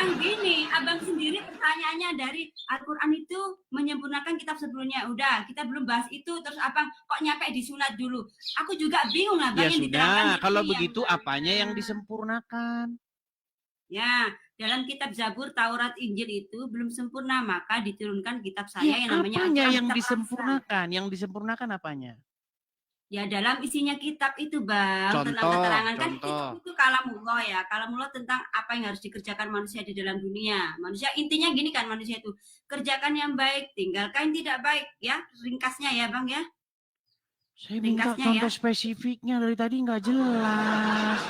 Bang, gini, abang sendiri pertanyaannya dari Al-Quran itu menyempurnakan kitab sebelumnya. Udah, kita belum bahas itu. Terus abang kok nyampe di sunat dulu? Aku juga bingung lah, Ya bang. Yang sudah, kalau yang begitu apanya yang disempurnakan? Ya, dalam kitab Zabur, Taurat, Injil itu belum sempurna, maka diturunkan kitab saya yang namanya apanya Al-Quran. yang disempurnakan? Yang disempurnakan apanya? Ya, dalam isinya kitab itu, Bang, tentang keterangan kan itu kalamullah ya. Kalamullah tentang apa yang harus dikerjakan manusia di dalam dunia. Manusia intinya gini kan, manusia itu kerjakan yang baik, tinggalkan yang tidak baik ya. Ringkasnya ya, Bang ya. Saya minta contoh spesifiknya, dari tadi nggak jelas.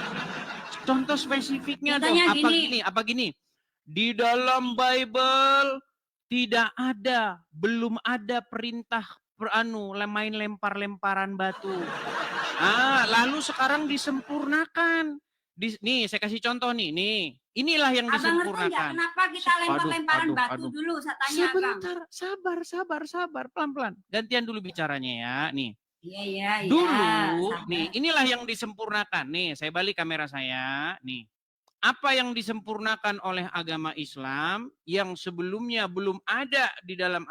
Contoh spesifiknya dong. Apa gini? Di dalam Bible tidak ada, belum ada perintah main lempar-lemparan batu. Lalu sekarang disempurnakan. Nih, saya kasih contoh nih. Inilah yang disempurnakan. Abang ngerti kenapa kita lempar-lemparan batu dulu? Saya tanya, sebentar, sabar, pelan-pelan. Gantian dulu bicaranya ya, nih. Iya. Dulu, nih, inilah yang disempurnakan. Nih, saya balik kamera saya, nih. Apa yang disempurnakan oleh agama Islam yang sebelumnya belum ada di dalam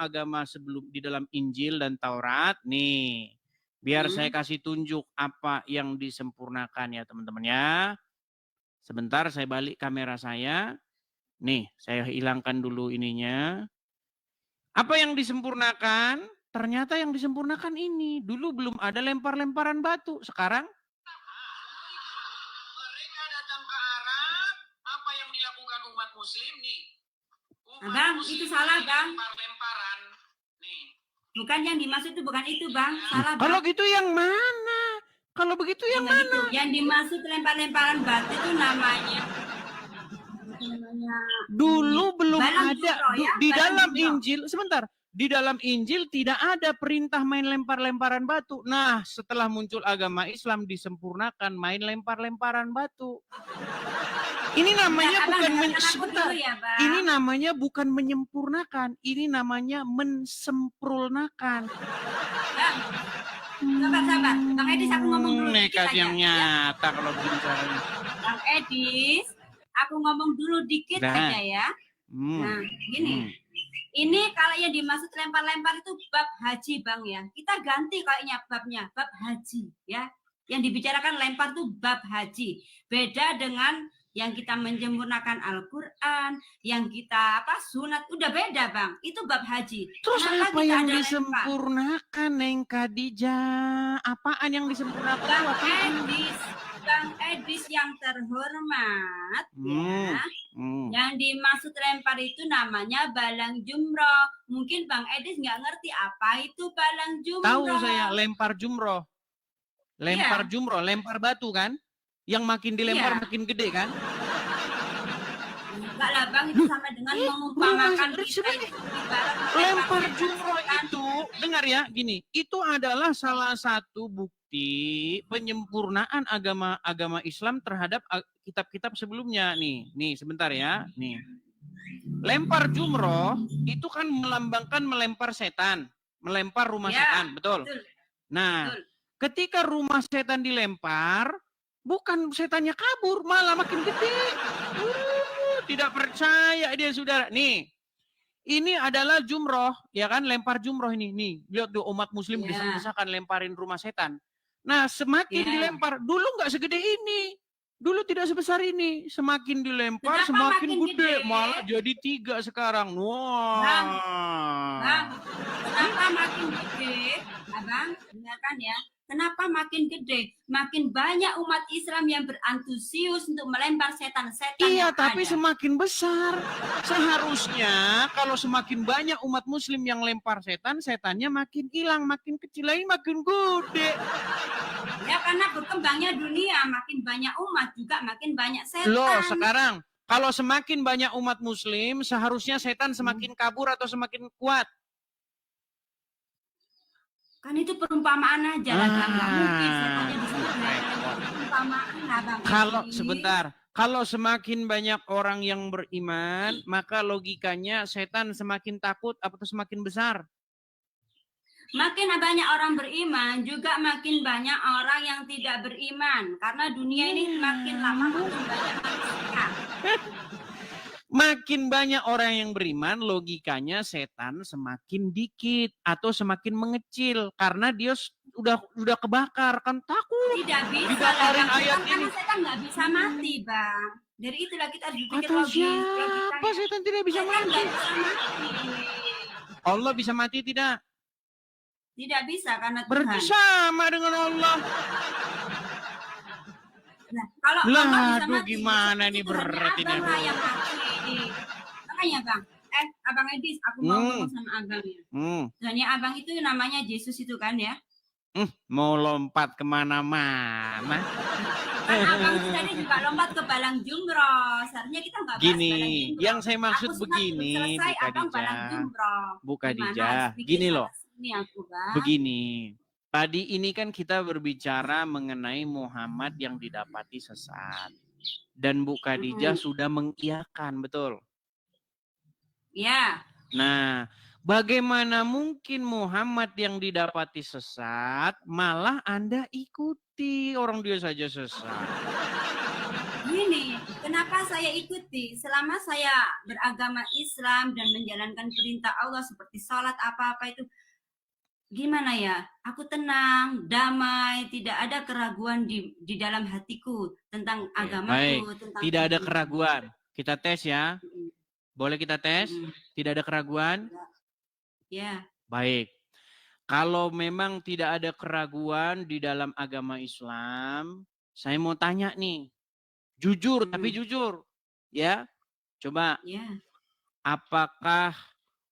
di dalam Injil dan Taurat, nih. Biar saya kasih tunjuk apa yang disempurnakan ya teman-teman ya. Sebentar saya balik kamera saya. Nih, saya hilangkan dulu ininya. Apa yang disempurnakan? Ternyata yang disempurnakan ini. Dulu belum ada lempar-lemparan batu. Sekarang mereka datang ke Arab. Apa yang dilakukan umat muslim nih? Bang, itu salah, Bang. Lempar-lemparan. Nih. Bukan yang dimaksud itu, bukan itu, Bang. Salah, Bang. Kalau gitu yang mana? Kalau begitu yang mana? Itu. Yang dimaksud lempar-lemparan batu itu namanya dulu belum ada di dalam Injil. Sebentar. Di dalam Injil tidak ada perintah main lempar-lemparan batu. Nah, setelah muncul agama Islam disempurnakan main lempar-lemparan batu. Ini namanya ini namanya bukan menyempurnakan, ini namanya mensempurnakan. Sabar. Bang Edis, aku ngomong dulu nekat yang nyata ya. Kalau begini caranya. Bang Edis, aku ngomong dulu dikit aja ya. Nah, gini. Ini kalau yang dimaksud lempar-lempar itu bab haji, Bang ya. Kita ganti kayaknya babnya, bab haji ya. Yang dibicarakan lempar itu bab haji. Beda dengan yang kita menyempurnakan Al-Quran, yang kita sunat, udah beda, Bang. Itu bab haji. Terus kenapa apa yang disempurnakan, Neng Khadijah? Apaan yang disempurnakan? Bang Edis yang terhormat, ya. Yang dimaksud lempar itu namanya balang jumroh. Mungkin Bang Edis nggak ngerti apa itu balang jumroh. Tahu saya, lempar jumroh. Lempar jumroh, lempar batu kan? Yang makin dilempar makin gede kan? Enggak lah Bang, itu sama dengan mengumpamakan lempar jumroh itu, dengar ya, gini, itu adalah salah satu bukti penyempurnaan agama Islam terhadap kitab-kitab sebelumnya. Nih sebentar ya, nih. Lempar jumroh itu kan melambangkan melempar setan, melempar rumah setan, betul? Nah, ketika rumah setan dilempar, bukan setannya kabur, malah makin gede. Tidak percaya dia, saudara. Nih, ini adalah jumroh, ya kan? Lempar jumroh ini. Nih, lihat tuh umat muslim desak-desakan lemparin rumah setan. Nah, semakin dilempar, dulu nggak segede ini. Dulu tidak sebesar ini. Semakin dilempar, semakin gede. Malah jadi 3 sekarang. Wah. Bang, kenapa makin gede? Abang, dengarkan ya. Kenapa makin gede? Makin banyak umat Islam yang berantusius untuk melempar setan-setan. Iya, tapi semakin besar. Seharusnya kalau semakin banyak umat muslim yang lempar setan, setannya makin hilang, makin kecil lagi, makin gede. Ya, karena berkembangnya dunia, makin banyak umat juga makin banyak setan. Loh, sekarang kalau semakin banyak umat muslim, seharusnya setan semakin kabur atau semakin kuat? Kan itu perumpamaan aja lah, nggak mungkin setannya di sini perumpamaan lah, Bang. Kalau semakin banyak orang yang beriman, maka logikanya setan semakin takut atau semakin besar? Makin banyak orang beriman, juga makin banyak orang yang tidak beriman. Karena dunia ini makin lama makin banyak manusia. Makin banyak orang yang beriman, logikanya setan semakin dikit atau semakin mengecil karena dia udah kebakar, kan takut. Tidak bisa dibakarin lah, ayat karena ini. setan nggak bisa mati, Bang. Dari itulah kita harus berpikir Kata logis. siapa setan tidak bisa Setan mati? nggak bisa mati. Allah bisa mati tidak? Tidak bisa karena Berarti Tuhan. sama dengan Allah. Nah, kalau Lah, Allah bisa aduh, mati, gimana itu nih hanya berat ini, Abang lah aduh. yang mati. Makanya Bang, Abang Edis, aku mau ngomong sama Abang ya. Hanya Abang itu namanya Yesus itu kan ya. Mau lompat kemana-mana. Kan Abang tadi juga lompat ke Balang Jumroh. Seharusnya kita nggak bahas Gini, Balang Jumroh. yang saya maksud aku begini, selesai, Bu Abang Balang Khadijah. Jumroh. Bu Khadijah, Gimana? gini loh. Ini aku, Bang. Begini, tadi ini kan kita berbicara mengenai Muhammad yang didapati sesat. Dan Bu Khadijah sudah mengiyakan, betul? Ya. Nah, bagaimana mungkin Muhammad yang didapati sesat, malah Anda ikuti orang dia saja sesat? Gini, kenapa saya ikuti? Selama saya beragama Islam dan menjalankan perintah Allah seperti sholat apa-apa itu, gimana ya? Aku tenang, damai, tidak ada keraguan di dalam hatiku tentang agamaku. Tentang tidak ada keraguan. Kita tes ya. Boleh kita tes? Tidak ada keraguan? Ya. Baik. Kalau memang tidak ada keraguan di dalam agama Islam, saya mau tanya nih. Jujur, tapi jujur. Ya. Coba. Ya. Apakah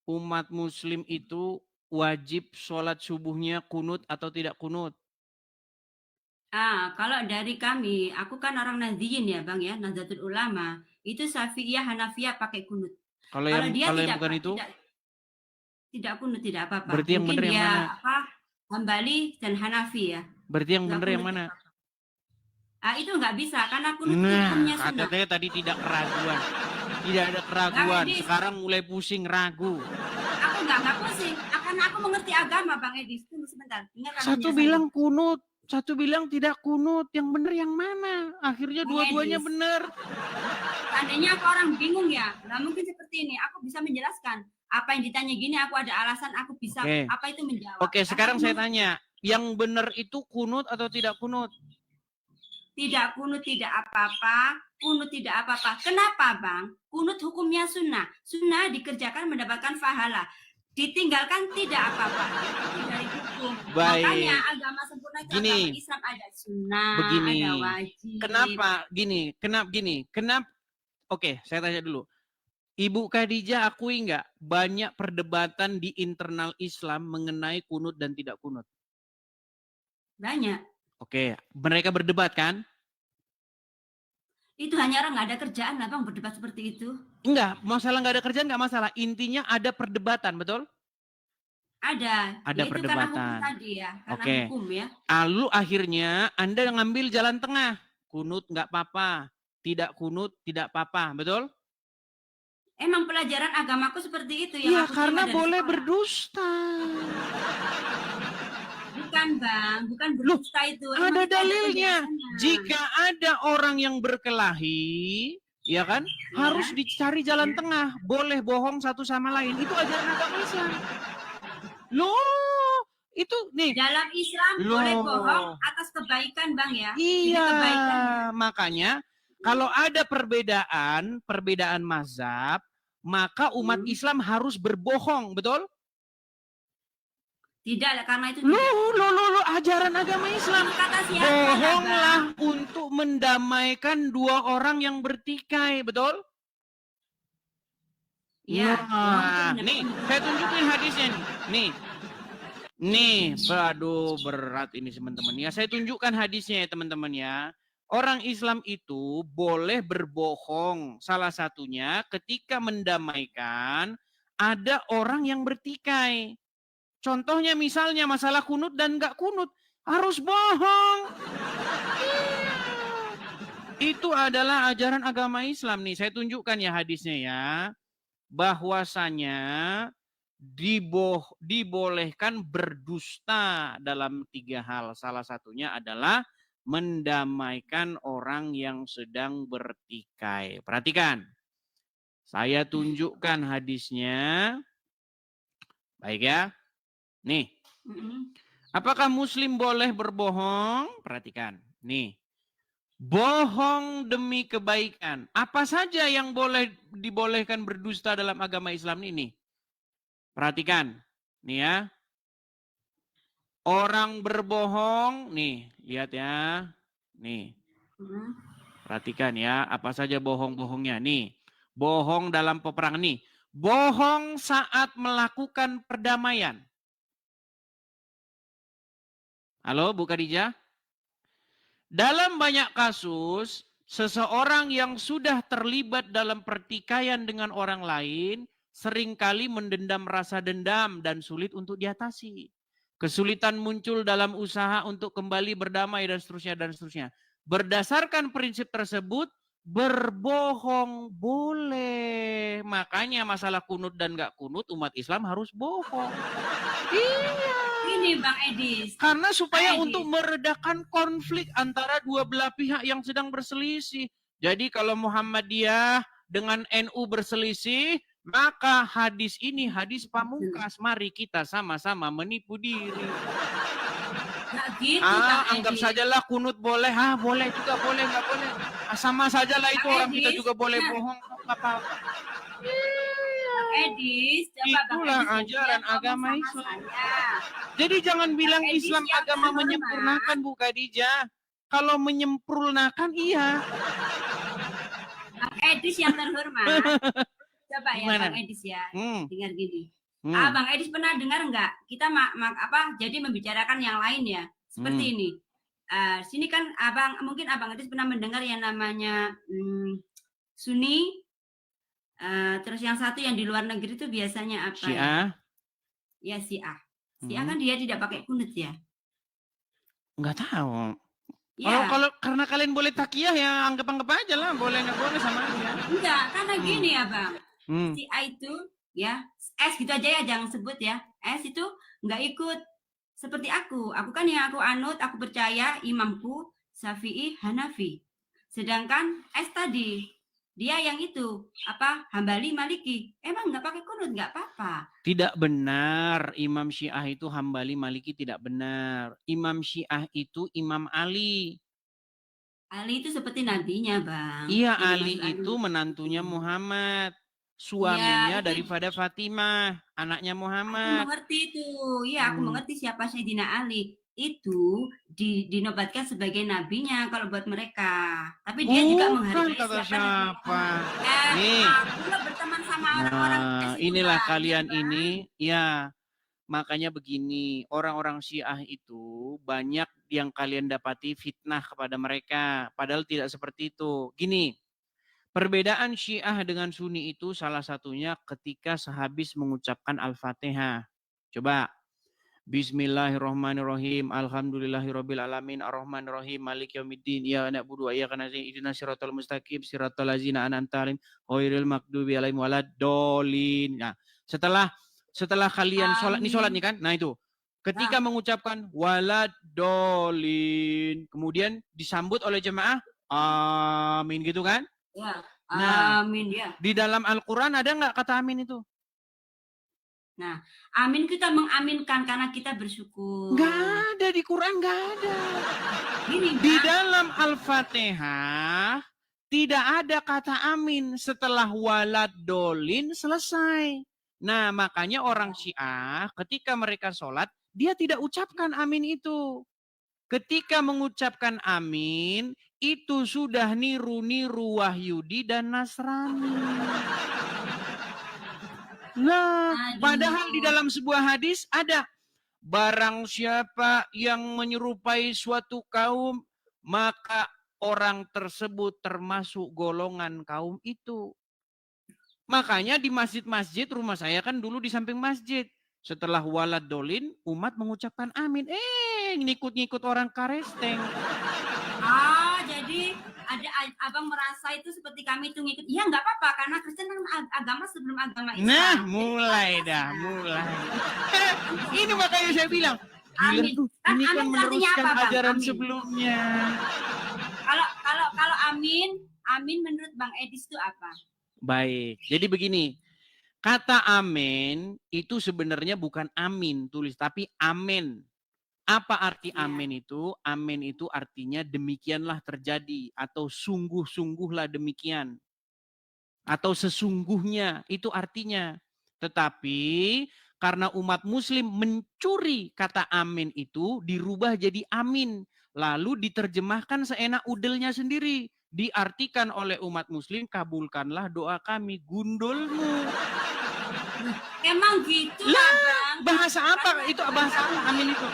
umat muslim itu wajib sholat subuhnya kunut atau tidak kunut? Kalau dari kami, aku kan orang Nahdliyin ya Bang ya, Nahdlatul Ulama. Itu Syafi'iyah, Hanafiyah pakai kunut. Kalau yang bukan itu? Tidak kunut, tidak apa-apa. Berarti yang benar yang mana? Hambali dan Hanafi ya. Berarti yang benar yang mana? Itu nggak bisa karena kunut hukumnya sunnah. Katanya tadi tidak keraguan. Tidak ada keraguan. Sekarang mulai pusing, ragu. Aku nggak pusing. Karena aku mengerti agama Bang Edis. Tunggu sebentar. Satu bilang kunut, satu bilang tidak kunut. Yang benar yang mana? Akhirnya dua-duanya benar. Seandainya aku orang bingung ya. Nah mungkin seperti ini. Aku bisa menjelaskan. Apa yang ditanya gini, aku ada alasan, aku bisa apa itu menjawab. Oke, sekarang saya tanya. Yang benar itu kunut atau tidak kunut? Tidak kunut, tidak apa-apa. Kunut tidak apa-apa. Kenapa Bang? Kunut hukumnya sunnah. Sunnah dikerjakan mendapatkan pahala. Ditinggalkan tidak apa-apa. Itu dari hukum. Baik. Makanya agama sempurna itu agama Islam ada sunnah, ada wajib. Kenapa? Kenapa? Oke, saya tanya dulu. Ibu Khadijah akui nggak banyak perdebatan di internal Islam mengenai kunut dan tidak kunut? Banyak. Oke, mereka berdebat kan? Itu hanya orang nggak ada kerjaan lah Bang berdebat seperti itu. Enggak, masalah nggak ada kerjaan nggak masalah. Intinya ada perdebatan, betul? Ada perdebatan. Karena hukum tadi ya, karena hukum ya. Lalu akhirnya Anda ngambil jalan tengah. Kunut nggak apa-apa, tidak kunut tidak apa-apa, betul? Emang pelajaran agamaku seperti itu ya. Iya, karena boleh berdusta. Bukan Bang, bukan berdusta itu. Ada dalilnya. Jika ada orang yang berkelahi, ya kan, harus dicari jalan tengah. Boleh bohong satu sama lain. Itu ajaran agama Islam. Loh, itu nih. Dalam Islam boleh bohong atas kebaikan Bang ya. Iya, makanya kalau ada perbedaan mazhab, maka umat Islam harus berbohong, betul? Tidak, karena itu Loh, ajaran agama Islam. Bohonglah untuk mendamaikan dua orang yang bertikai, betul? Iya. Nih, saya tunjukin hadisnya nih. Nih, aduh berat ini teman-teman ya. Saya tunjukkan hadisnya ya teman-teman ya. Orang Islam itu boleh berbohong. Salah satunya ketika mendamaikan ada orang yang bertikai. Contohnya misalnya masalah kunut dan nggak kunut. Harus bohong. Itu adalah ajaran agama Islam nih. Saya tunjukkan ya hadisnya ya. Bahwasanya dibolehkan berdusta dalam 3 hal. Salah satunya adalah mendamaikan orang yang sedang bertikai. Perhatikan. Saya tunjukkan hadisnya. Baik ya. Nih. Apakah muslim boleh berbohong? Perhatikan. Nih. Bohong demi kebaikan. Apa saja yang dibolehkan berdusta dalam agama Islam ini? Perhatikan. Nih ya. Orang berbohong. Nih. Lihat ya. Nih. Perhatikan ya. Apa saja bohong-bohongnya. Nih. Bohong dalam peperangan. Nih. Bohong saat melakukan perdamaian. Halo Bu Khadijah? Dalam banyak kasus, seseorang yang sudah terlibat dalam pertikaian dengan orang lain seringkali mendendam rasa dendam dan sulit untuk diatasi. Kesulitan muncul dalam usaha untuk kembali berdamai dan seterusnya dan seterusnya. Berdasarkan prinsip tersebut, berbohong boleh. Makanya masalah kunut dan gak kunut umat Islam harus bohong. Iya. Ini Bang Edis. Karena supaya untuk meredakan konflik antara dua belah pihak yang sedang berselisih. Jadi kalau Muhammadiyah dengan NU berselisih, maka hadis ini hadis pamungkas. Mari kita sama-sama menipu diri. Nah, gitu, anggap sajalah kunut boleh. Boleh juga, boleh, nggak boleh. Sama sajalah itu orang kita juga boleh bohong. Apa-apa. Edis, itulah ajaran agama Islam. Jadi jangan bilang Islam agama menyempurnakan, Bu Khadijah. Kalau menyempurnakan iya. Bang Edis yang terhormat. Coba ya Bang Edis ya. Dengar gini. Bang Edis pernah dengar enggak? Kita jadi membicarakan yang lain ya. Seperti ini. Sini kan mungkin Abang Edis pernah mendengar yang namanya Sunni. Terus yang satu yang di luar negeri itu biasanya apa? Syiah. Ya Syiah. Syiah kan dia tidak pakai kunut ya? Enggak tahu. Ya. Kalau karena kalian boleh takiyah ya anggap aja lah. Boleh nggak boleh sama aja. Enggak, karena gini ya Bang. Syiah itu ya, S gitu aja ya, jangan sebut ya. S itu nggak ikut seperti aku. Aku kan yang aku anut, aku percaya imamku Syafi'i, Hanafi. Sedangkan S tadi dia yang itu Hambali, Maliki. Emang nggak pakai kunut nggak apa-apa. Tidak benar. Imam Syiah itu Hambali, Maliki tidak benar. Imam Syiah itu Imam Ali. Ali itu seperti nabinya Bang. Iya, Ali itu menantunya Muhammad. Suaminya daripada Fatimah, anaknya Muhammad. Aku mengerti itu. Iya, aku mengerti siapa Sayyidina Ali. Itu dinobatkan sebagai nabinya kalau buat mereka. Tapi dia juga menghargai siapa. Nih. Aku berteman sama orang-orang. Inilah kalian ini. Ya, makanya begini. Orang-orang Syiah itu banyak yang kalian dapati fitnah kepada mereka. Padahal tidak seperti itu. Gini. Perbedaan Syiah dengan Sunni itu salah satunya ketika sehabis mengucapkan Al-Fatihah. Coba. Bismillahirrahmanirrahim. Alhamdulillahirabbil alamin arrahmanirrahim maliki yaumiddin iyyaka na'budu wa iyyaka nasta'in ihdinas siratal mustaqim siratal ladzina an'amta 'alaihim ghairil maghdubi 'alaihim waladdallin. Nah, setelah kalian sholat nih kan. Nah, itu. Ketika mengucapkan waladdallin, kemudian disambut oleh jemaah amin gitu kan? Ya. Amin ya. Di dalam Al-Qur'an ada enggak kata amin itu? Nah, amin kita mengaminkan karena kita bersyukur. Enggak ada di Quran, enggak ada. Di dalam Al-Fatihah tidak ada kata amin setelah waladdallin selesai. Nah, makanya orang Syiah ketika mereka sholat, dia tidak ucapkan amin itu. Ketika mengucapkan amin, itu sudah niru-niru Wahyudi dan Nasrani. Nah, padahal di dalam sebuah hadis ada barang siapa yang menyerupai suatu kaum, maka orang tersebut termasuk golongan kaum itu. Makanya di masjid-masjid rumah saya kan dulu di samping masjid. Setelah waladdallin, umat mengucapkan amin. Ngikut-ngikut orang karesteng. Jadi ada abang merasa itu seperti kami itu ngikut. Ya nggak apa-apa karena Kristen kan agama sebelum agama Islam. Nah, mulai. Ini makanya saya bilang, amin. Ini kan meneruskan ajaran amin. Sebelumnya. Kalau amin menurut Bang Edis itu apa? Baik. Jadi begini, kata amin itu sebenarnya bukan amin tulis, tapi amen. Apa arti Ya. amin itu? Amin itu artinya demikianlah terjadi atau sungguh-sungguhlah demikian. Atau sesungguhnya itu artinya. Tetapi karena umat muslim mencuri kata amin itu dirubah jadi amin. Lalu diterjemahkan seenak udelnya sendiri. Diartikan oleh umat muslim, kabulkanlah doa kami. Gundulmu. Emang gitu Lah, Bang. bahasa apa? Itu bahasa apa? Amin itu.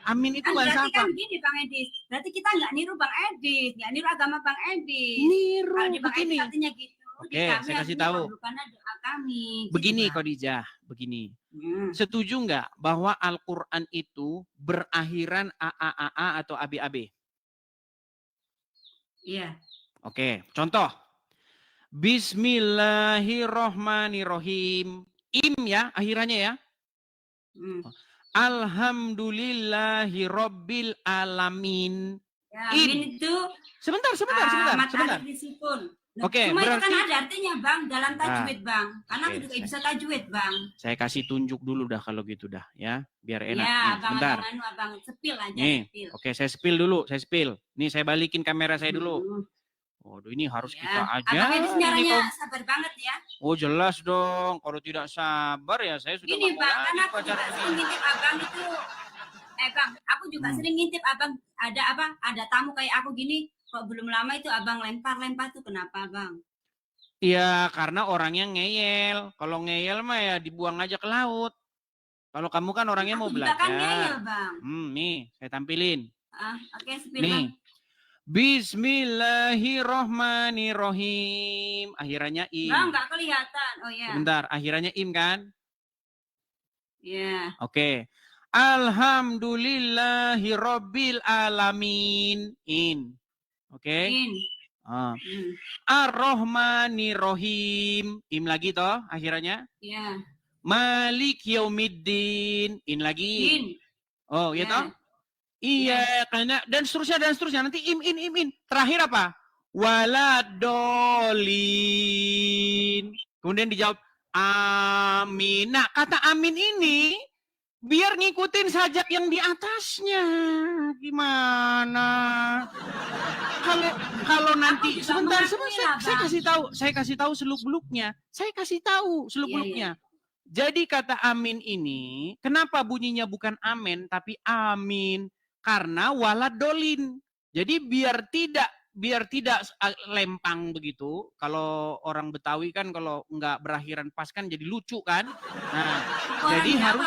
Amin itu bahasa berarti apa? kan gini Bang Edis. Berarti kita nggak niru Bang Edis, nggak niru agama Bang Edis. Niru Kalau di Bang Edis begini. artinya gitu. Oke, saya kasih tahu. Bukannya doa kami. Begini gitu, Khadijah, begini. Hmm. Setuju nggak bahwa Al-Quran itu berakhiran AAAA atau ABAB? Iya. Oke, contoh. Bismillahirrohmanirrohim. Im ya, akhirannya ya. Hmm. Alhamdulillahirobbil alamin. Ya, min itu sebentar. Oke, cuma berarti itu kan ada artinya Bang dalam tajwid Bang. Karena aku juga bisa tajwid Bang. Saya kasih tunjuk dulu dah kalau gitu dah ya, biar enak. Ya, nih, sebentar. Abang sepil aja. Nih, sepil. Oke, saya spill dulu, Nih, saya balikin kamera saya dulu. Waduh, ini harus kita aja. Abang ini sebenarnya sabar banget ya. Oh, jelas dong. Kalau tidak sabar ya saya sudah Ini Bang, karena aku juga pacaran sering ngintip Abang itu. Bang, aku juga sering ngintip Abang. Ada tamu kayak aku gini. Kok belum lama itu Abang lempar tuh kenapa Bang? Iya, karena orangnya ngeyel. Kalau ngeyel mah ya dibuang aja ke laut. Kalau kamu kan orangnya mau belajar. Kan ngeyel Bang. Nih, saya tampilin. Oke, spill nih. Bang. Bismillahirrohmanirrohim. Akhirannya im. Bang, nggak kelihatan. Oh ya. Sebentar, akhirannya im kan? Iya. Oke. Alhamdulillahirobbil alamin. In. Oke. In. Ar-Rahmanir-Rahim. Im lagi toh akhirannya? Iya. Malik yaumiddin. In lagi. In. Oh, ya toh? Iya, karena dan seterusnya nanti in. Terakhir apa? Waladolin. Kemudian dijawab amin. Nah, kata amin ini biar ngikutin sajak yang di atasnya. Gimana? Kalau nanti sebentar saya kasih tahu seluk-beluknya. Jadi kata amin ini, kenapa bunyinya bukan amin tapi amin? Karena waladolin. Jadi biar tidak lempang begitu. Kalau orang Betawi kan kalau nggak berakhiran pas kan jadi lucu kan. Nah, jadi harus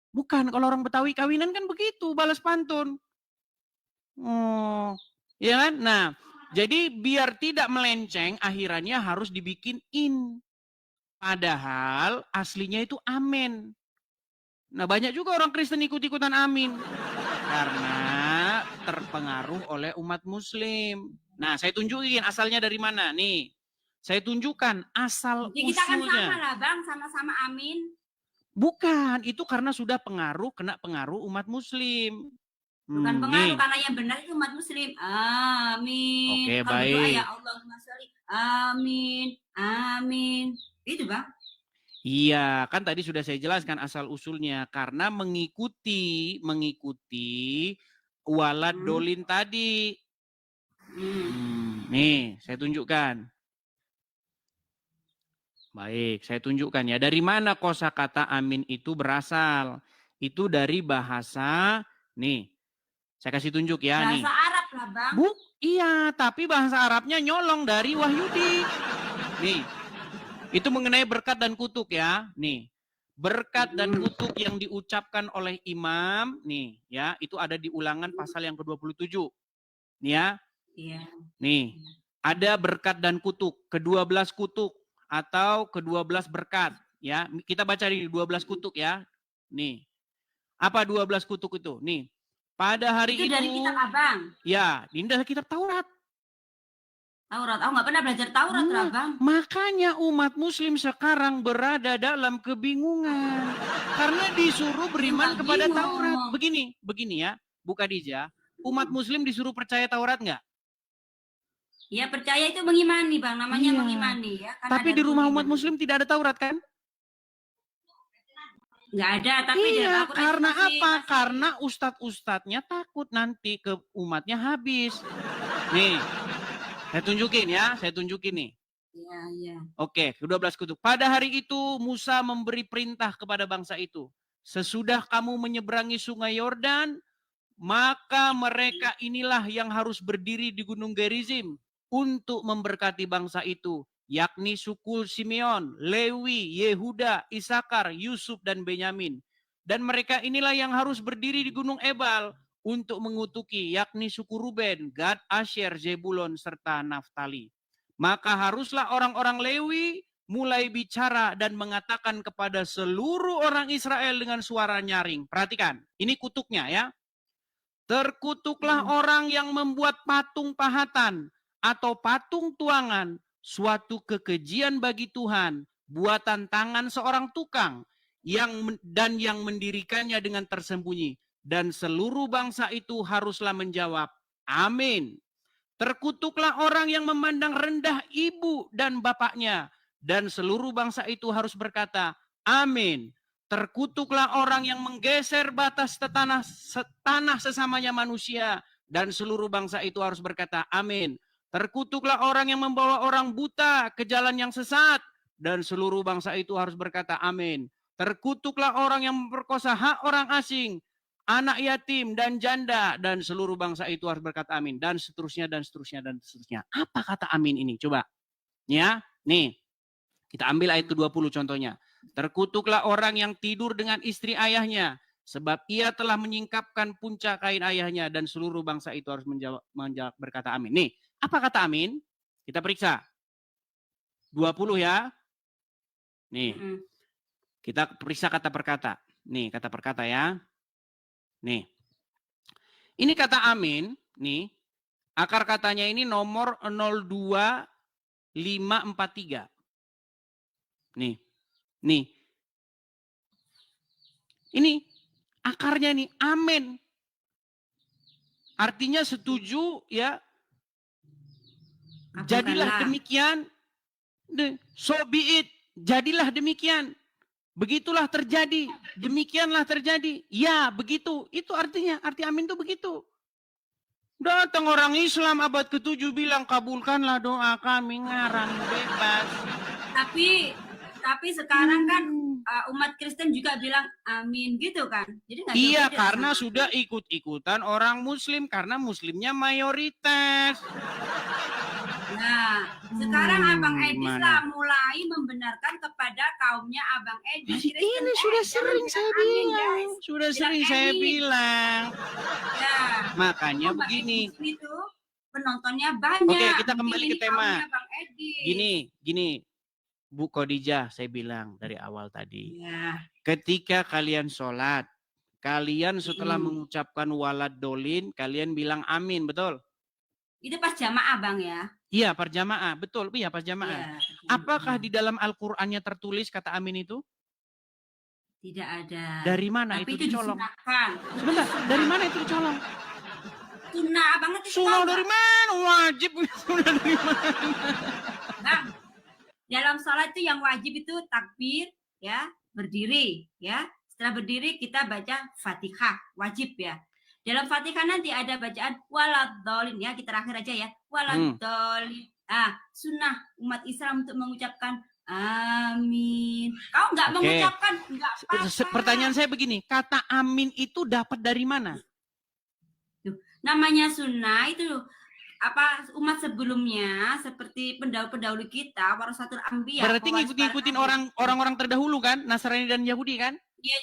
bukan, kalau orang Betawi kawinan kan begitu, balas pantun. Oh, ya kan? Nah, jadi biar tidak melenceng, akhirannya harus dibikin in. Padahal aslinya itu amin. Nah, banyak juga orang Kristen ikut-ikutan amin. Karena terpengaruh oleh umat muslim. Nah, saya tunjukin asalnya dari mana. Nih, saya tunjukkan asal usulnya. Kita kan sama lah Bang, sama-sama amin. Bukan, itu karena sudah kena pengaruh umat muslim. Bukan pengaruh, karena yang benar itu umat muslim. Amin. Oke, baik. Ya Allahumma sholli. Amin. Amin. Itu Bang. Iya, kan tadi sudah saya jelaskan asal usulnya karena mengikuti walad dolin tadi. Nih, saya tunjukkan. Baik, saya tunjukkan ya. Dari mana kosakata amin itu berasal? Itu dari bahasa, nih, saya kasih tunjuk ya. Bahasa Arab lah Bang. Iya, tapi bahasa Arabnya nyolong dari Wahyudi. Nih. Itu mengenai berkat dan kutuk ya. Nih. Berkat dan kutuk yang diucapkan oleh imam, nih ya, itu ada di Ulangan pasal yang ke-27. Nih ya. Iya. Nih. Ada berkat dan kutuk, ke-12 kutuk atau ke-12 berkat ya. Kita baca di 12 kutuk ya. Nih. Apa 12 kutuk itu? Nih. Pada hari itu dari kitab Abang. Ya, ini dari kitab Taurat. Aku nggak pernah belajar Taurat, Bang. Makanya umat muslim sekarang berada dalam kebingungan. Karena disuruh beriman kepada Taurat. Begini ya, Bu Khadijah. Umat muslim disuruh percaya Taurat nggak? Ya percaya itu mengimani Bang, namanya Iya. mengimani ya. Kan Tapi ada di rumah umat mengimani. muslim tidak ada Taurat kan? Nggak ada, tapi dalam Iya, Al-Quran itu karena masih, apa? Karena ustadz-ustadznya takut nanti ke umatnya habis. Nih, saya tunjukin ya, saya tunjukin nih. Iya, iya. Oke, 12 kutub. Pada hari itu Musa memberi perintah kepada bangsa itu. Sesudah kamu menyeberangi sungai Yordan, maka mereka inilah yang harus berdiri di Gunung Gerizim untuk memberkati bangsa itu, yakni suku Simeon, Lewi, Yehuda, Isakar, Yusuf, dan Benyamin. Dan mereka inilah yang harus berdiri di Gunung Ebal untuk mengutuki, yakni suku Ruben, Gad, Asher, Zebulon, serta Naftali. Maka haruslah orang-orang Lewi mulai bicara dan mengatakan kepada seluruh orang Israel dengan suara nyaring. Perhatikan, ini kutuknya ya. Terkutuklah orang yang membuat patung pahatan atau patung tuangan, suatu kekejian bagi Tuhan, buatan tangan seorang tukang dan yang mendirikannya dengan tersembunyi. Dan seluruh bangsa itu haruslah menjawab, amin. Terkutuklah orang yang memandang rendah ibu dan bapaknya, dan seluruh bangsa itu harus berkata, amin. Terkutuklah orang yang menggeser batas tanah sesamanya manusia, dan seluruh bangsa itu harus berkata, amin. Terkutuklah orang yang membawa orang buta ke jalan yang sesat, dan seluruh bangsa itu harus berkata, amin. Terkutuklah orang yang memperkosa hak orang asing, anak yatim dan janda, dan seluruh bangsa itu harus berkata amin, dan seterusnya dan seterusnya dan seterusnya. Apa kata amin ini? Coba. Ya, nih. Kita ambil ayat ke-20 contohnya. Terkutuklah orang yang tidur dengan istri ayahnya, sebab ia telah menyingkapkan puncak kain ayahnya, dan seluruh bangsa itu harus menjawab berkata amin. Nih, apa kata amin? Kita periksa. 20 ya. Nih. Kita periksa kata per kata. Nih, kata per kata ya. Nih. Ini kata amin, nih. Akar katanya ini nomor 02543. Nih. Nih. Ini akarnya nih, amin. Artinya setuju ya. Jadilah demikian. So be it. Jadilah demikian. Begitulah terjadi. Demikianlah terjadi. Ya, begitu. Itu artinya. Arti amin itu begitu. Datang orang Islam abad ke-7 bilang, kabulkanlah doa kami, ngarang bebas. Tapi sekarang kan umat Kristen juga bilang amin gitu kan. Jadi iya, karena sudah ikut-ikutan orang Muslim, karena Muslimnya mayoritas. Nah, sekarang Abang Edi lah mulai membenarkan kepada kaumnya Abang Edi. Ini sudah sering saya bilang. Sudah sering saya bilang. Ya. Makanya begini. Itu penontonnya banyak. Oke, kita kembali ke tema. Gini. Bu Khadijah, saya bilang dari awal tadi. Ya. Ketika kalian sholat, kalian setelah mengucapkan walad dolin, kalian bilang amin, betul? Itu pas jamaah Bang ya? Iya, pas jamaah. Betul, iya pas jamaah. Ya, apakah di dalam Al-Qur'annya tertulis kata amin itu? Tidak ada. Dari mana tapi itu dicolong? Sebentar, dari mana itu dicolong? Sunnah banget itu. Sunnah dari mana? Wajib sunnah dari mana? Bang, dalam sholat itu yang wajib itu takbir, ya, berdiri, ya. Setelah berdiri kita baca Fatihah, wajib ya. Dalam Fatihah nanti ada bacaan waladhdallin ya, kita terakhir aja ya. Waladhdallin. Sunnah umat Islam untuk mengucapkan amin. Kau nggak mengucapkan, nggak apa-apa. Pertanyaan saya begini, kata amin itu dapat dari mana? Namanya sunnah itu apa umat sebelumnya seperti pendahulu kita warasatul anbiya. Berarti ngikutin orang-orang terdahulu kan, Nasrani dan Yahudi kan? Iya.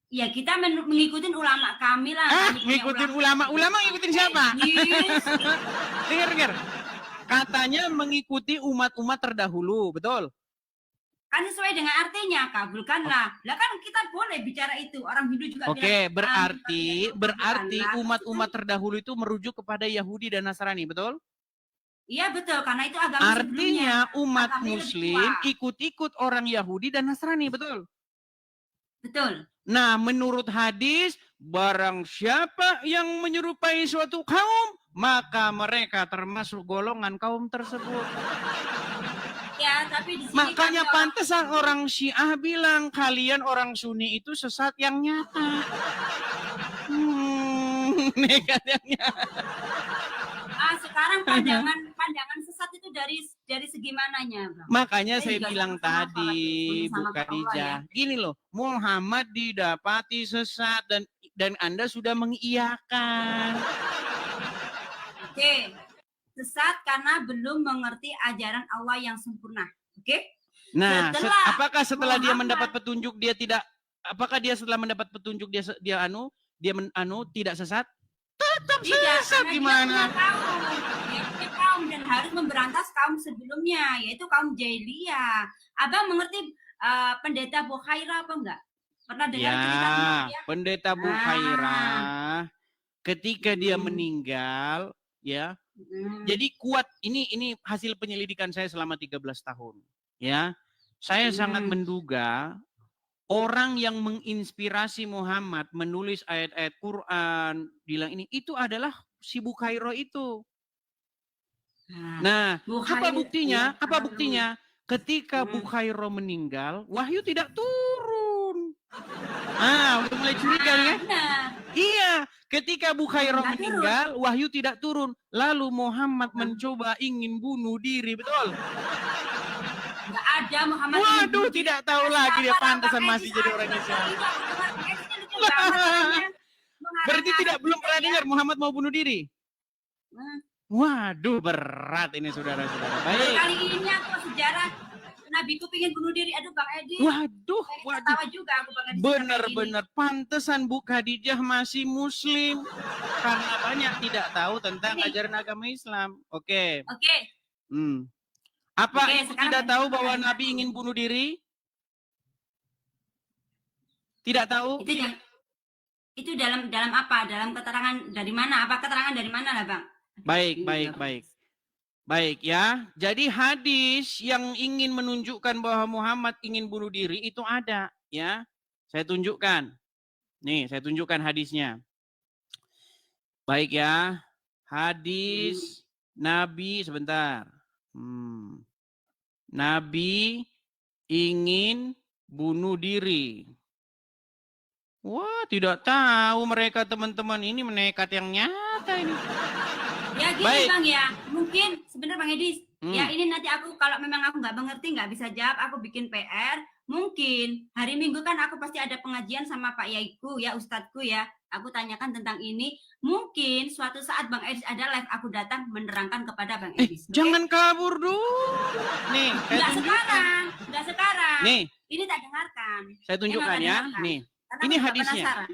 Ya kita mengikutin ulama kami lah. Ngikutin ulama ngikutin siapa? Dengar. Katanya mengikuti umat-umat terdahulu, betul? Kan sesuai dengan artinya, kabulkanlah. Lah kan kita boleh bicara itu. Orang Hindu juga bilang. Berarti umat-umat terdahulu itu merujuk kepada Yahudi dan Nasrani, betul? Iya betul, karena itu agama artinya umat Muslim ikut-ikut orang Yahudi dan Nasrani, betul? Betul. Nah, menurut hadis, barang siapa yang menyerupai suatu kaum, maka mereka termasuk golongan kaum tersebut. Ya, tapi di sini Makanya kan pantesan orang Syiah bilang kalian orang Sunni itu sesat yang nyata. Nekat yang nyata. Sekarang pandangan sesat itu dari segi mananya, Bang? Makanya saya bilang tadi, Bu Khadijah, gini loh, Muhammad didapati sesat dan Anda sudah mengiyakan. Oke. Sesat karena belum mengerti ajaran Allah yang sempurna. Oke? Nah, apakah setelah dia mendapat petunjuk dia tidak setelah mendapat petunjuk dia tidak sesat? Tetap sesat gimana? Dia punya kaum dan harus memberantas kaum sebelumnya, yaitu kaum jahiliyah. Abang mengerti pendeta Bukhairah apa enggak? Pernah dengar cerita dia? Pendeta Bukhairah ketika dia meninggal, ya. Jadi kuat, ini hasil penyelidikan saya selama 13 tahun. Ya, saya sangat menduga orang yang menginspirasi Muhammad menulis ayat-ayat Quran, bilang ini, itu adalah si Bukhairah itu. Nah, apa buktinya? Apa buktinya? Ketika Bukhairah meninggal, wahyu tidak turun. Udah mulai curiga ya? Iya, ketika Bukhairah meninggal, wahyu tidak turun. Lalu Muhammad mencoba ingin bunuh diri, betul? Enggak ada Muhammad. Waduh, tidak tahu lagi dia, pantesan masih jadi orang Islam. Berarti belum pernah dengar Muhammad mau bunuh diri? Waduh, berat ini saudara-saudara. Baik. Kali ini aku sejarah Nabiku pengen bunuh diri. Aduh Bang Edi. Waduh. Tawa juga aku Bang Edi. Benar-benar pantesan Bu Khadijah masih muslim. Karena banyak tidak tahu tentang ajaran agama Islam. Oke. Apa ibu tidak tahu bahwa Nabi ingin bunuh diri? Tidak tahu? Itu dalam apa? Dalam keterangan dari mana? Apa keterangan dari mana lah Bang? Baik ya, jadi hadis yang ingin menunjukkan bahwa Muhammad ingin bunuh diri itu ada ya. Saya tunjukkan. Nih, saya tunjukkan hadisnya. Baik ya, hadis Nabi sebentar. Nabi ingin bunuh diri. Wah, tidak tahu mereka teman-teman ini menekat yang nyata ini. Ya gini baik. Bang ya, mungkin sebentar Bang Edi, ya ini nanti aku kalau memang aku nggak mengerti, nggak bisa jawab, aku bikin PR. Mungkin hari Minggu kan aku pasti ada pengajian sama Pak Yaiku ya, Ustadzku ya. Aku tanyakan tentang ini. Mungkin suatu saat Bang Edis ada live, aku datang menerangkan kepada Bang Edis. Jangan kabur dulu. Nih, nggak sekarang. Nih, ini tak dengarkan. Saya tunjukkan ya. Nih, karena ini hadisnya.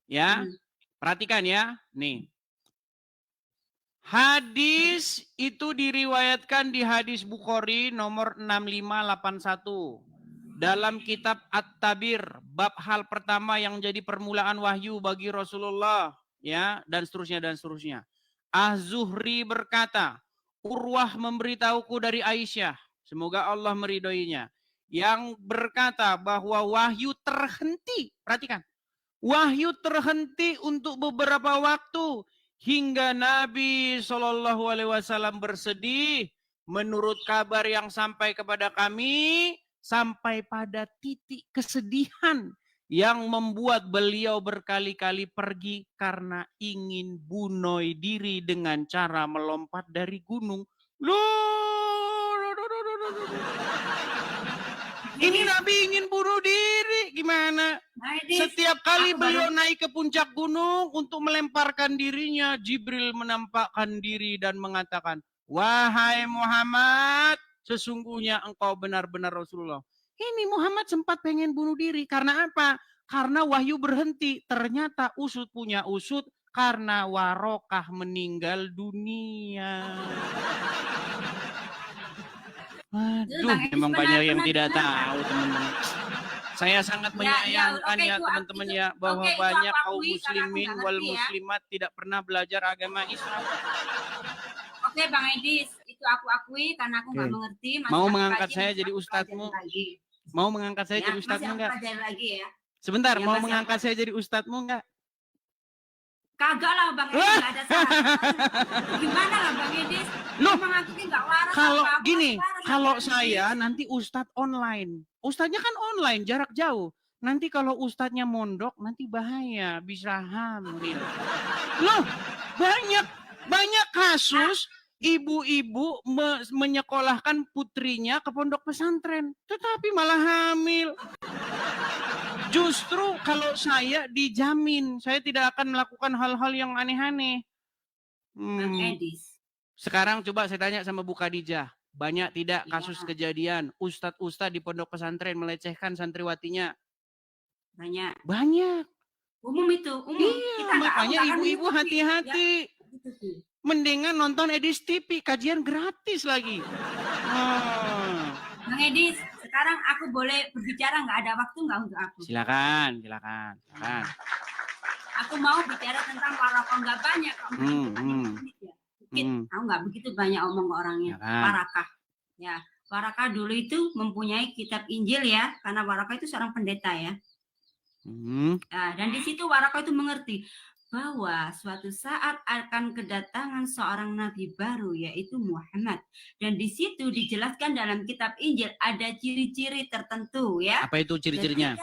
Ya, perhatikan ya. Nih. Hadis itu diriwayatkan di hadis Bukhari nomor 6581. Dalam kitab At-Tabir, bab hal pertama yang jadi permulaan wahyu bagi Rasulullah, ya, dan seterusnya. Az-Zuhri berkata, Urwah memberitahuku dari Aisyah, semoga Allah meridhoinya, yang berkata bahwa wahyu terhenti. Perhatikan, wahyu terhenti untuk beberapa waktu hingga Nabi SAW bersedih. Menurut kabar yang sampai kepada kami, sampai pada titik kesedihan yang membuat beliau berkali-kali pergi karena ingin bunuh diri dengan cara melompat dari gunung. Ini Nabi ingin bunuh diri, gimana? Setiap kali beliau naik ke puncak gunung untuk melemparkan dirinya, Jibril menampakkan diri dan mengatakan, wahai Muhammad, sesungguhnya engkau benar-benar Rasulullah. Ini Muhammad sempat pengen bunuh diri. Karena apa? Karena wahyu berhenti. Ternyata usut punya usut karena Warokah meninggal dunia. Aduh, memang banyak yang tidak tahu teman-teman. Saya sangat menyayangkan ya teman-teman ya bahwa banyak kaum muslimin wal muslimat tidak pernah belajar agama Islam. Oke Bang Edis, itu aku akui karena aku nggak mengerti. Mau mengangkat saya jadi ustadzmu? Mau mengangkat saya jadi ustadzmu enggak? Lagi ya. Sebentar, mau mengangkat saya jadi ustadzmu enggak? Kagak lah Bang Edis, nggak ada salah. Gimana lah Bang Edis? Loh, Emang aku nggak waras. kalau apa? Aku gini, masih waras, kalau Bang Edis. saya nanti ustadz online. Ustadznya kan online, jarak jauh. Nanti kalau ustadznya mondok, nanti bahaya, bisa hamil. Loh, banyak kasus ibu-ibu menyekolahkan putrinya ke pondok pesantren, tetapi malah hamil. Justru kalau saya dijamin, saya tidak akan melakukan hal-hal yang aneh-aneh. Bang Edis. Sekarang coba saya tanya sama Bu Khadijah, banyak tidak kasus kejadian ustadz-ustadz di pondok pesantren melecehkan santriwatinya? Banyak. Umum itu, umum. Iya, kita makanya ibu-ibu hati-hati. Ya. Mendingan nonton Edis TV, kajian gratis lagi. Bang Edis, sekarang aku boleh berbicara, nggak ada waktu nggak untuk aku? Silakan. Aku mau bicara tentang warakah, nggak banyak. Aku nggak begitu banyak omong ke orangnya. Warakah. Ya, Warakah dulu itu mempunyai kitab Injil ya, karena Warakah itu seorang pendeta ya. Nah, dan di situ Warakah itu mengerti bahwa suatu saat akan kedatangan seorang nabi baru yaitu Muhammad. Dan di situ dijelaskan dalam kitab Injil ada ciri-ciri tertentu ya. Apa itu ciri-cirinya?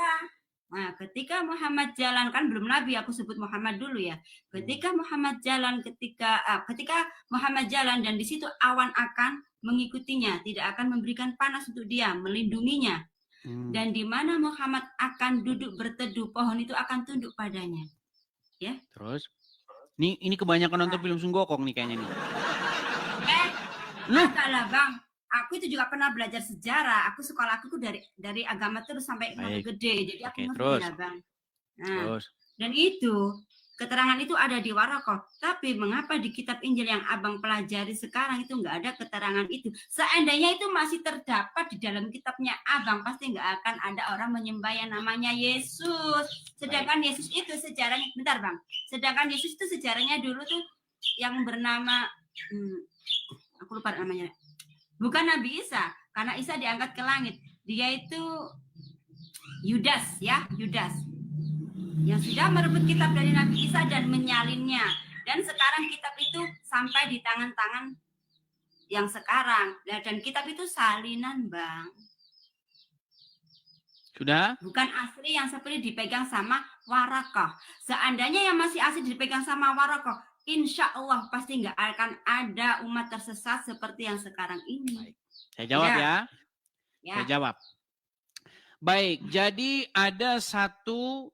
Ketika Muhammad jalan, kan belum nabi, aku sebut Muhammad dulu ya. Ketika Muhammad jalan, ketika Muhammad jalan dan di situ awan akan mengikutinya, tidak akan memberikan panas untuk dia, melindunginya. Dan di mana Muhammad akan duduk berteduh, pohon itu akan tunduk padanya. Ya. Terus? Ini kebanyakan nonton film Sunggokong nih kayaknya nih. Enggak lah Bang. Aku itu juga pernah belajar sejarah. Aku sekolah aku dari agama terus sampai gede. Jadi aku ngerti lah Bang. Nah, dan itu keterangan itu ada di Warakah. Tapi mengapa di kitab Injil yang Abang pelajari sekarang itu nggak ada keterangan itu? Seandainya itu masih terdapat di dalam kitabnya Abang, pasti nggak akan ada orang menyembah yang namanya Yesus. Sedangkan Yesus itu sejarahnya, bentar Bang. Sedangkan Yesus itu sejarahnya dulu tuh yang bernama, aku lupa namanya. Bukan Nabi Isa, karena Isa diangkat ke langit. Dia itu Yudas ya, Yudas. Yang sudah merebut kitab dari Nabi Isa dan menyalinnya. Dan sekarang kitab itu sampai di tangan-tangan yang sekarang. Dan kitab itu salinan Bang. Sudah? Bukan asli yang seperti dipegang sama Warakah. Seandainya yang masih asli dipegang sama Warakah, insya Allah pasti nggak akan ada umat tersesat seperti yang sekarang ini. Saya jawab ya. Saya jawab. Baik, jadi ada satu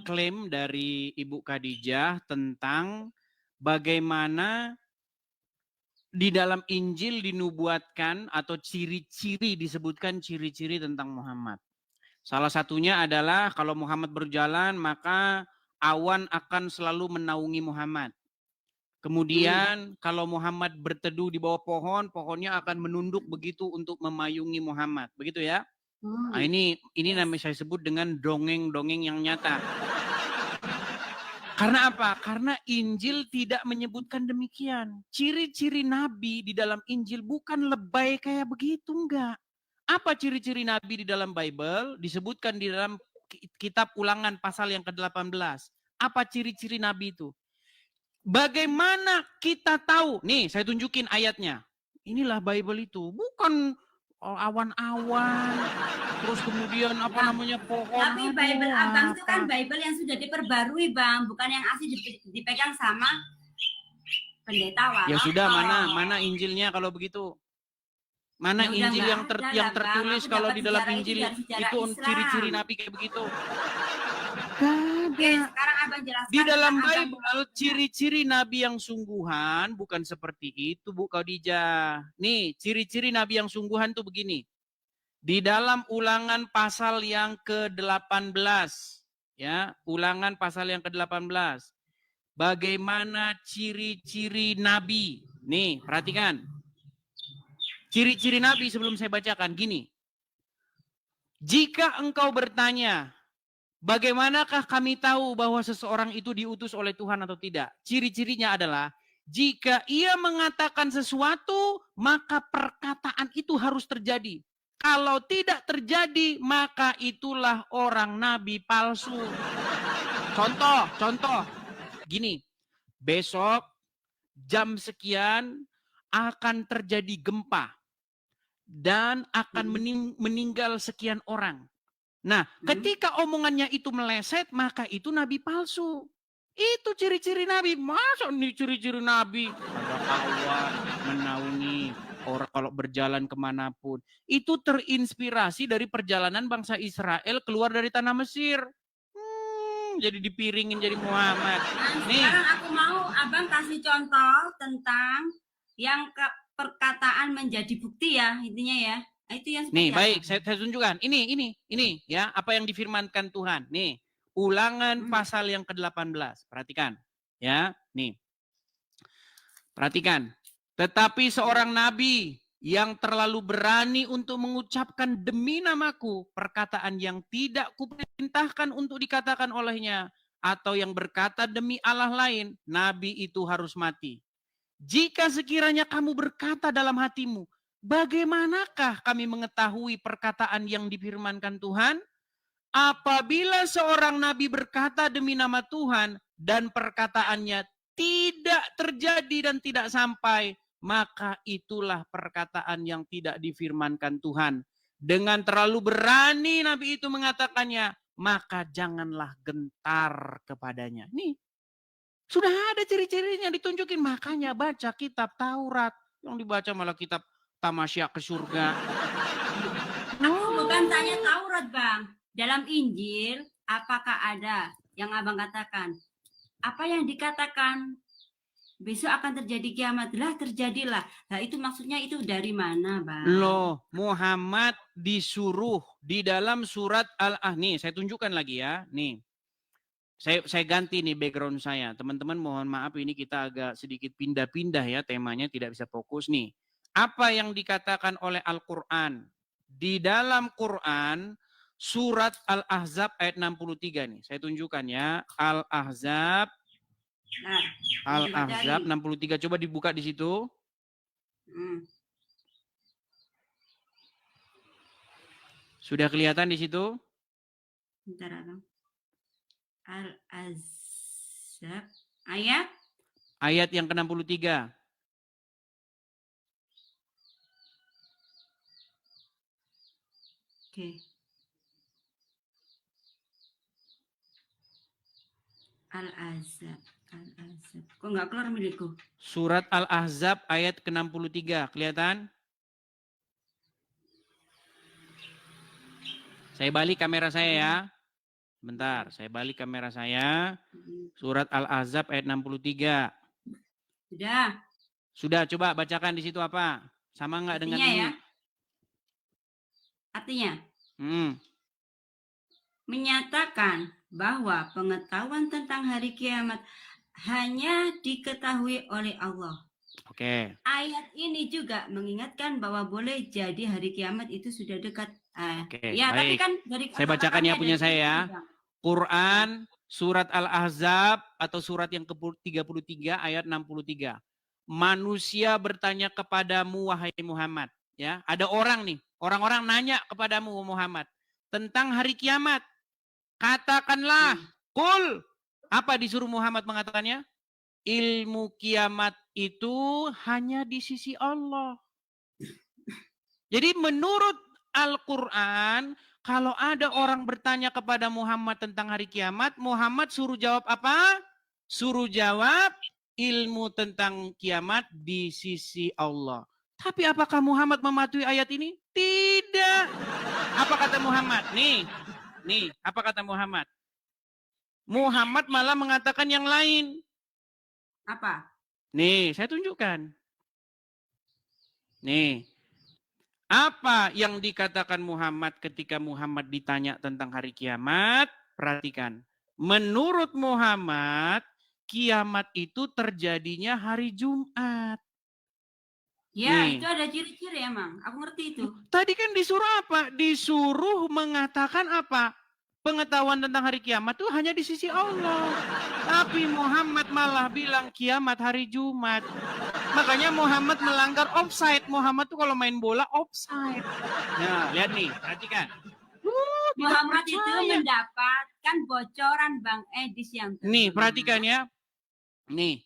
klaim dari Ibu Khadijah tentang bagaimana di dalam Injil dinubuatkan atau ciri-ciri, disebutkan ciri-ciri tentang Muhammad. Salah satunya adalah kalau Muhammad berjalan maka awan akan selalu menaungi Muhammad. Kemudian kalau Muhammad berteduh di bawah pohon, pohonnya akan menunduk begitu untuk memayungi Muhammad. Begitu ya? Nah, ini namanya saya sebut dengan dongeng-dongeng yang nyata. Karena apa? Karena Injil tidak menyebutkan demikian. Ciri-ciri Nabi di dalam Injil bukan lebay kayak begitu, enggak. Apa ciri-ciri Nabi di dalam Bible? Disebutkan di dalam kitab Ulangan pasal yang ke-18. Apa ciri-ciri Nabi itu? Bagaimana kita tahu? Nih, saya tunjukin ayatnya. Inilah Bible itu. Bukan awan-awan, terus kemudian pohon. Tapi Bible Abang itu kan Bible yang sudah diperbarui Bang, bukan yang asli dipegang sama pendeta Warakah. Ya sudah, mana Injilnya kalau begitu? Mana ya Injil yang tertulis kalau di dalam Injil itu ciri-ciri Nabi kayak begitu? Oke, sekarang Abang jelaskan. Di dalam Bible ciri-ciri Nabi yang sungguhan bukan seperti itu Bu Khadijah. Nih, ciri-ciri Nabi yang sungguhan tuh begini. Di dalam Ulangan pasal yang ke-18, ya, Ulangan pasal yang ke-18. Bagaimana ciri-ciri Nabi? Nih, perhatikan. Ciri-ciri Nabi sebelum saya bacakan gini. Jika engkau bertanya, bagaimanakah kami tahu bahwa seseorang itu diutus oleh Tuhan atau tidak? Ciri-cirinya adalah jika ia mengatakan sesuatu, maka perkataan itu harus terjadi. Kalau tidak terjadi, maka itulah orang nabi palsu. Contoh. Gini, besok jam sekian akan terjadi gempa dan akan meninggal sekian orang. Nah, ketika omongannya itu meleset, maka itu nabi palsu. Itu ciri-ciri nabi. Masa ini ciri-ciri nabi? Ada awan menaungi orang kalau berjalan kemanapun. Itu terinspirasi dari perjalanan bangsa Israel keluar dari tanah Mesir. Jadi dipiringin jadi Muhammad. Nah, sekarang aku mau abang kasih contoh tentang yang perkataan menjadi bukti ya, intinya ya. Itu yang nih, baik, saya tunjukkan. Ini ya, apa yang difirmankan Tuhan. Nih, Ulangan pasal yang ke-18. Perhatikan, ya. Nih. Perhatikan. Tetapi seorang nabi yang terlalu berani untuk mengucapkan demi namaku perkataan yang tidak kuperintahkan untuk dikatakan olehnya, atau yang berkata demi Allah lain, nabi itu harus mati. Jika sekiranya kamu berkata dalam hatimu, bagaimanakah kami mengetahui perkataan yang difirmankan Tuhan? Apabila seorang nabi berkata demi nama Tuhan dan perkataannya tidak terjadi dan tidak sampai, maka itulah perkataan yang tidak difirmankan Tuhan. Dengan terlalu berani nabi itu mengatakannya, maka janganlah gentar kepadanya. Nih, sudah ada ciri-cirinya ditunjukin. Makanya baca kitab Taurat. Yang dibaca malah kitab tamasya ke surga. Aku bukan tanya Taurat, Bang. Dalam Injil, apakah ada yang abang katakan? Apa yang dikatakan besok akan terjadi kiamat? Lah, terjadilah. Nah, itu maksudnya itu dari mana, Bang? Loh, Muhammad disuruh di dalam surat Al-Ahzab. Nih, saya tunjukkan lagi ya. Nih. Saya ganti nih background saya. Teman-teman mohon maaf ini kita agak sedikit pindah-pindah ya, temanya tidak bisa fokus nih. Apa yang dikatakan oleh Al-Quran? Di dalam Quran surat Al-Ahzab ayat 63 nih. Saya tunjukkan ya. Al-Ahzab. Al-Ahzab 63. Coba dibuka di situ. Sudah kelihatan di situ? Bentar, Abang. Al-Ahzab ayat? Ayat yang ke-63. Oke. Al-Ahzab. Kok nggak keluar milikku? Surat Al-Ahzab ayat ke-63. Kelihatan? Saya balik kamera saya ya. Bentar, saya balik kamera saya. Surat Al-Ahzab ayat 63. Sudah, coba bacakan di situ apa? Sama nggak dengan ini? Ya? Artinya? Menyatakan bahwa pengetahuan tentang hari kiamat hanya diketahui oleh Allah. Oke. Ayat ini juga mengingatkan bahwa boleh jadi hari kiamat itu sudah dekat. Oke, ya, baik. tapi kan dari saya bacakan ya punya saya ya. Quran surat Al-Ahzab atau surat yang ke-33 ayat 63. Manusia bertanya kepadamu wahai Muhammad, ya. Ada orang nih, orang-orang nanya kepadamu Muhammad tentang hari kiamat. Katakanlah, kul. Apa disuruh Muhammad mengatakannya? Ilmu kiamat itu hanya di sisi Allah. Jadi menurut Al-Quran, kalau ada orang bertanya kepada Muhammad tentang hari kiamat, Muhammad suruh jawab apa? Suruh jawab ilmu tentang kiamat di sisi Allah. Tapi apakah Muhammad mematuhi ayat ini? Tidak. Apa kata Muhammad? Nih, apa kata Muhammad? Muhammad malah mengatakan yang lain. Apa? Nih, saya tunjukkan. Nih. Apa yang dikatakan Muhammad ketika Muhammad ditanya tentang hari kiamat? Perhatikan. Menurut Muhammad, kiamat itu terjadinya hari Jumat. Ya, nih. Itu ada ciri-ciri emang. Aku ngerti itu. Tadi kan disuruh apa? Disuruh mengatakan apa? Pengetahuan tentang hari kiamat itu hanya di sisi Allah. Tapi Muhammad malah bilang kiamat hari Jumat. Makanya Muhammad melanggar offside. Muhammad tuh kalau main bola offside. Nah, lihat nih, perhatikan. Muhammad itu mendapat mendapatkan bocoran Bang Edis yang terhormat. Nih, perhatikan ya. Nih,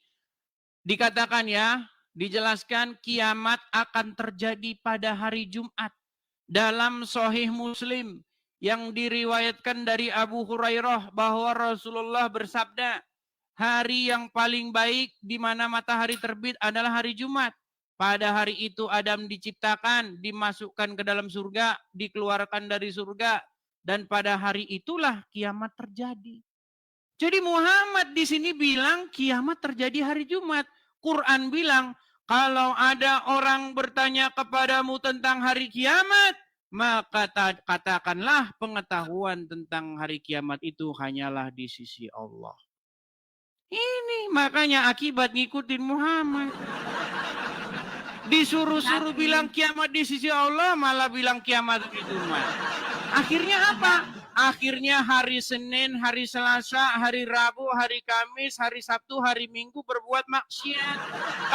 dikatakan ya, dijelaskan kiamat akan terjadi pada hari Jumat. Dalam Sahih Muslim yang diriwayatkan dari Abu Hurairah bahwa Rasulullah bersabda, hari yang paling baik di mana matahari terbit adalah hari Jumat. Pada hari itu Adam diciptakan, dimasukkan ke dalam surga, dikeluarkan dari surga, dan pada hari itulah kiamat terjadi. Jadi Muhammad di sini bilang kiamat terjadi hari Jumat. Quran bilang, kalau ada orang bertanya kepadamu tentang hari kiamat, maka katakanlah pengetahuan tentang hari kiamat itu hanyalah di sisi Allah. Ini makanya akibat ngikutin Muhammad. Disuruh-suruh bilang kiamat di sisi Allah, malah bilang kiamat di Jumat. Akhirnya apa? Akhirnya hari Senin, hari Selasa, hari Rabu, hari Kamis, hari Sabtu, hari Minggu berbuat maksiat.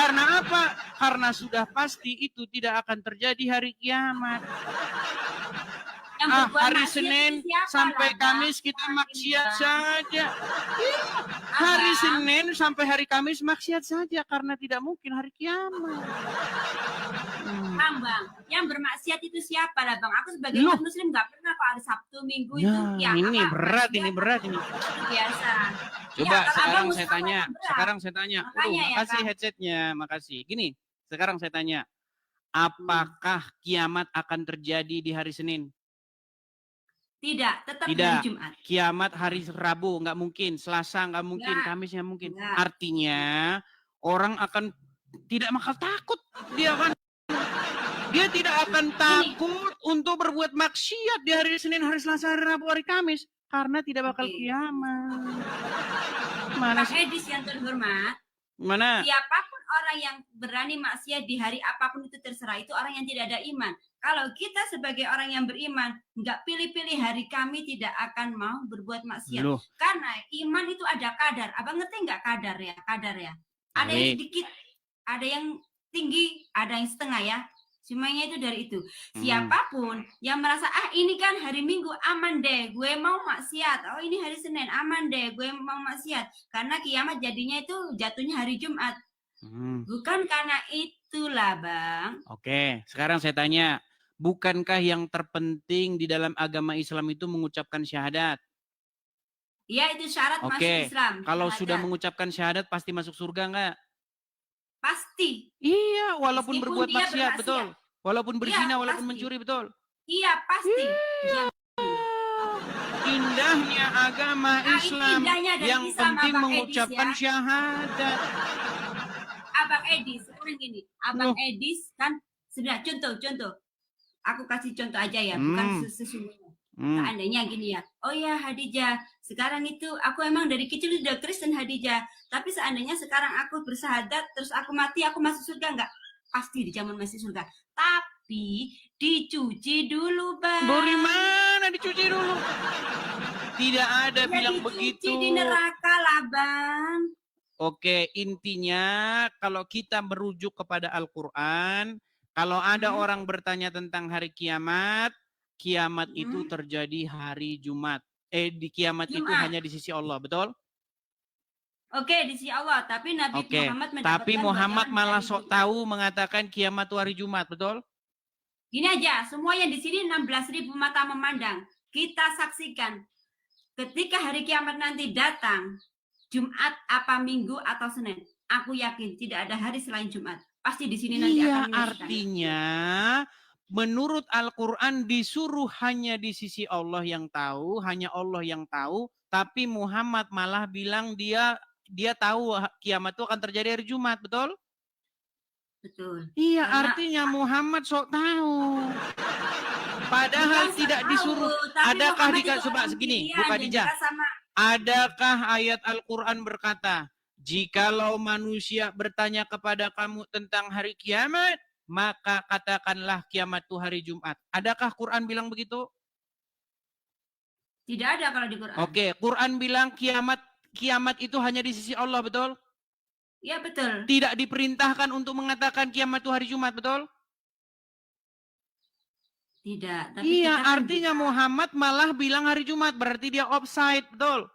Karena apa? Karena sudah pasti itu tidak akan terjadi hari kiamat. Hari Senin sampai Kamis kita maksiat saja. Hari Senin sampai hari Kamis maksiat saja karena tidak mungkin hari kiamat. Bang, yang bermaksiat itu siapa lah Bang? Aku sebagai Muslim nggak pernah kok hari Sabtu Minggu itu. Ya, ini berat ini. Biasa. Coba ya, sekarang saya tanya. Makasih ya, headsetnya, makasih. Gini, sekarang saya tanya, apakah kiamat akan terjadi di hari Senin? Tidak, tetap hari Jumat. Kiamat hari Rabu nggak mungkin, Selasa nggak mungkin, Kamis nggak mungkin. Artinya orang akan tidak bakal takut, dia tidak akan takut untuk berbuat maksiat di hari Senin, hari Selasa, hari Rabu, hari Kamis karena tidak bakal kiamat. Mana sih? Edis yang terhormat. Mana? Siapapun orang yang berani maksiat di hari apapun itu terserah, itu orang yang tidak ada iman. Kalau kita sebagai orang yang beriman, nggak pilih-pilih hari kami tidak akan mau berbuat maksiat. Karena iman itu ada kadar. Abang ngerti nggak kadar ya? Kadar ya. Ada yang sedikit, ada yang tinggi, ada yang setengah ya. Semuanya itu dari itu. Siapapun yang merasa, ini kan hari Minggu, aman deh, gue mau maksiat. Oh ini hari Senin, aman deh, gue mau maksiat. Karena kiamat jadinya itu jatuhnya hari Jumat. Bukan karena itulah Bang. Oke, sekarang saya tanya. Bukankah yang terpenting di dalam agama Islam itu mengucapkan syahadat? Iya, itu syarat masuk Islam. Kalau sudah mengucapkan syahadat pasti masuk surga enggak? Pasti. Iya, walaupun berbuat maksiat, betul. Walaupun berzina, walaupun mencuri, betul. Iya, pasti. Indahnya agama Islam yang penting mengucapkan syahadat. Abang Edis, sekarang gini. Abang Edis kan sebenarnya contoh. Aku kasih contoh aja ya, bukan sesungguhnya. Seandainya gini ya, oh ya Hadijah, sekarang itu aku emang dari kecil udah Kristen Hadijah, tapi seandainya sekarang aku bersahadat, terus aku mati, aku masuk surga enggak? Pasti dijamin masuk surga. Tapi dicuci dulu Bang. Dari mana dicuci dulu? Tidak ada bilang begitu. Dicuci di neraka lah Bang. Oke, intinya kalau kita merujuk kepada Al-Quran, kalau ada orang bertanya tentang hari kiamat, kiamat itu terjadi hari Jumat. Di kiamat itu hanya di sisi Allah, betul? Oke, di sisi Allah. Tapi Nabi Muhammad tapi Muhammad malah sok tahu mengatakan kiamat itu hari Jumat, betul? Gini aja, semua yang di sini 16.000 mata memandang. Kita saksikan. Ketika hari kiamat nanti datang, Jumat apa Minggu atau Senin, aku yakin tidak ada hari selain Jumat. Pasti di sini nanti akan menyaksikan. Artinya menurut Al-Quran disuruh hanya di sisi Allah yang tahu, hanya Allah yang tahu, tapi Muhammad malah bilang dia tahu kiamat itu akan terjadi hari Jumat, betul? Betul. Iya, artinya Muhammad sok tahu. Padahal tidak disuruh. Adakah coba segini, Bu Khadijah. Adakah ayat Al-Quran berkata, jikalau manusia bertanya kepada kamu tentang hari kiamat, maka katakanlah kiamat itu hari Jumat. Adakah Quran bilang begitu? Tidak ada kalau di Quran. Oke, Quran bilang kiamat itu hanya di sisi Allah, betul? Iya, betul. Tidak diperintahkan untuk mengatakan kiamat itu hari Jumat, betul? Tidak, tapi Iya, kita kan artinya Muhammad malah bilang hari Jumat, berarti dia offside, betul?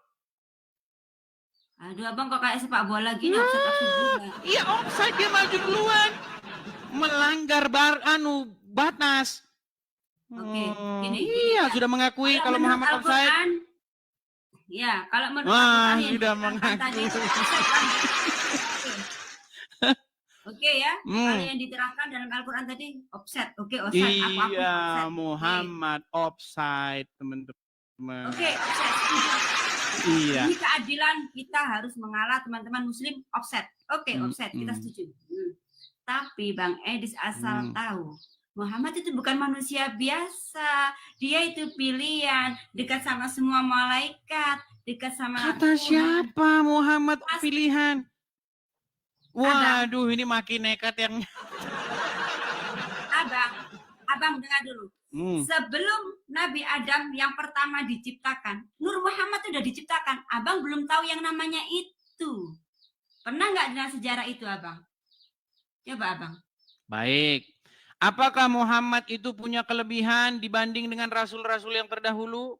Aduh, abang kok kayak sepak bola gini, offside juga. Iya, offside, dia maju duluan. Melanggar batas. Oke, gini Iya, ya. sudah mengakui kalau menurut Muhammad offside. Al-Quran, ya, kalau menurut Al-Quran yang sudah diterangkan tadi, oke ya, kalau yang diterangkan dalam Al-Quran tadi, offset, oke, offset, aku Iya, offset. Muhammad offside, teman-teman. Oke, offset. Iya. Demi keadilan kita harus mengalah, teman-teman Muslim, offset. Oke, offset, kita setuju. Tapi Bang Edis asal tahu, Muhammad itu bukan manusia biasa. Dia itu pilihan, dekat sama semua malaikat, dekat sama Kata siapa Muhammad pilihan? Waduh, ini makin nekat yang... Abang dengar dulu. Sebelum Nabi Adam yang pertama diciptakan, Nur Muhammad sudah diciptakan. Abang belum tahu yang namanya itu. Pernah nggak dengar sejarah itu, Abang? Coba, Abang. Baik. Apakah Muhammad itu punya kelebihan dibanding dengan rasul-rasul yang terdahulu?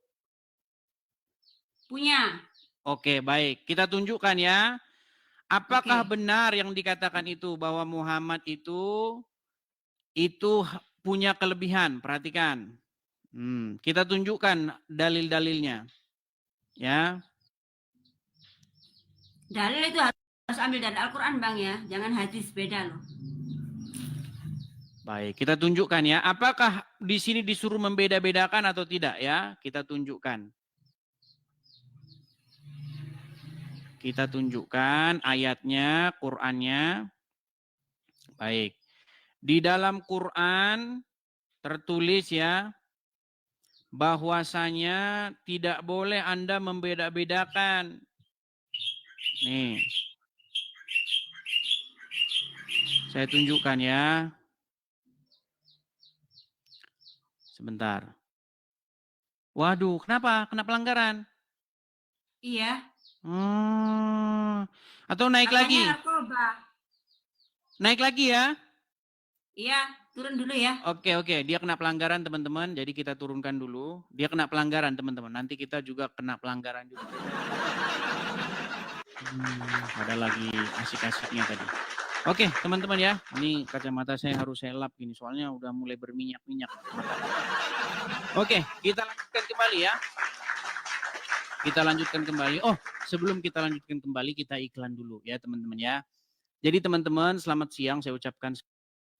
Punya. Oke, baik. Kita tunjukkan ya. Apakah benar yang dikatakan itu bahwa Muhammad itu punya kelebihan? Perhatikan. Kita tunjukkan dalil-dalilnya. Ya. Dalil itu harus ambil dari Al-Quran, Bang ya. Jangan hadis, beda loh. Baik, kita tunjukkan ya. Apakah di sini disuruh membeda-bedakan atau tidak ya? Kita tunjukkan. Kita tunjukkan ayatnya, Qur'annya. Baik. Di dalam Quran tertulis ya, bahwasanya tidak boleh Anda membeda-bedakan. Nih. Saya tunjukkan ya. Sebentar. Waduh, kenapa? Kena pelanggaran? Iya. Atau naik lagi? Narkoba. Naik lagi ya? Iya, turun dulu ya. Oke. Dia kena pelanggaran teman-teman. Jadi kita turunkan dulu. Dia kena pelanggaran teman-teman. Nanti kita juga kena pelanggaran juga. Ada lagi asik-asiknya tadi. Oke teman-teman ya. Ini kacamata saya harus saya lap gini. Soalnya udah mulai berminyak-minyak. Oke, kita lanjutkan kembali ya. Kita lanjutkan kembali. Oh, sebelum kita lanjutkan kembali, kita iklan dulu ya teman-teman ya. Jadi teman-teman, selamat siang saya ucapkan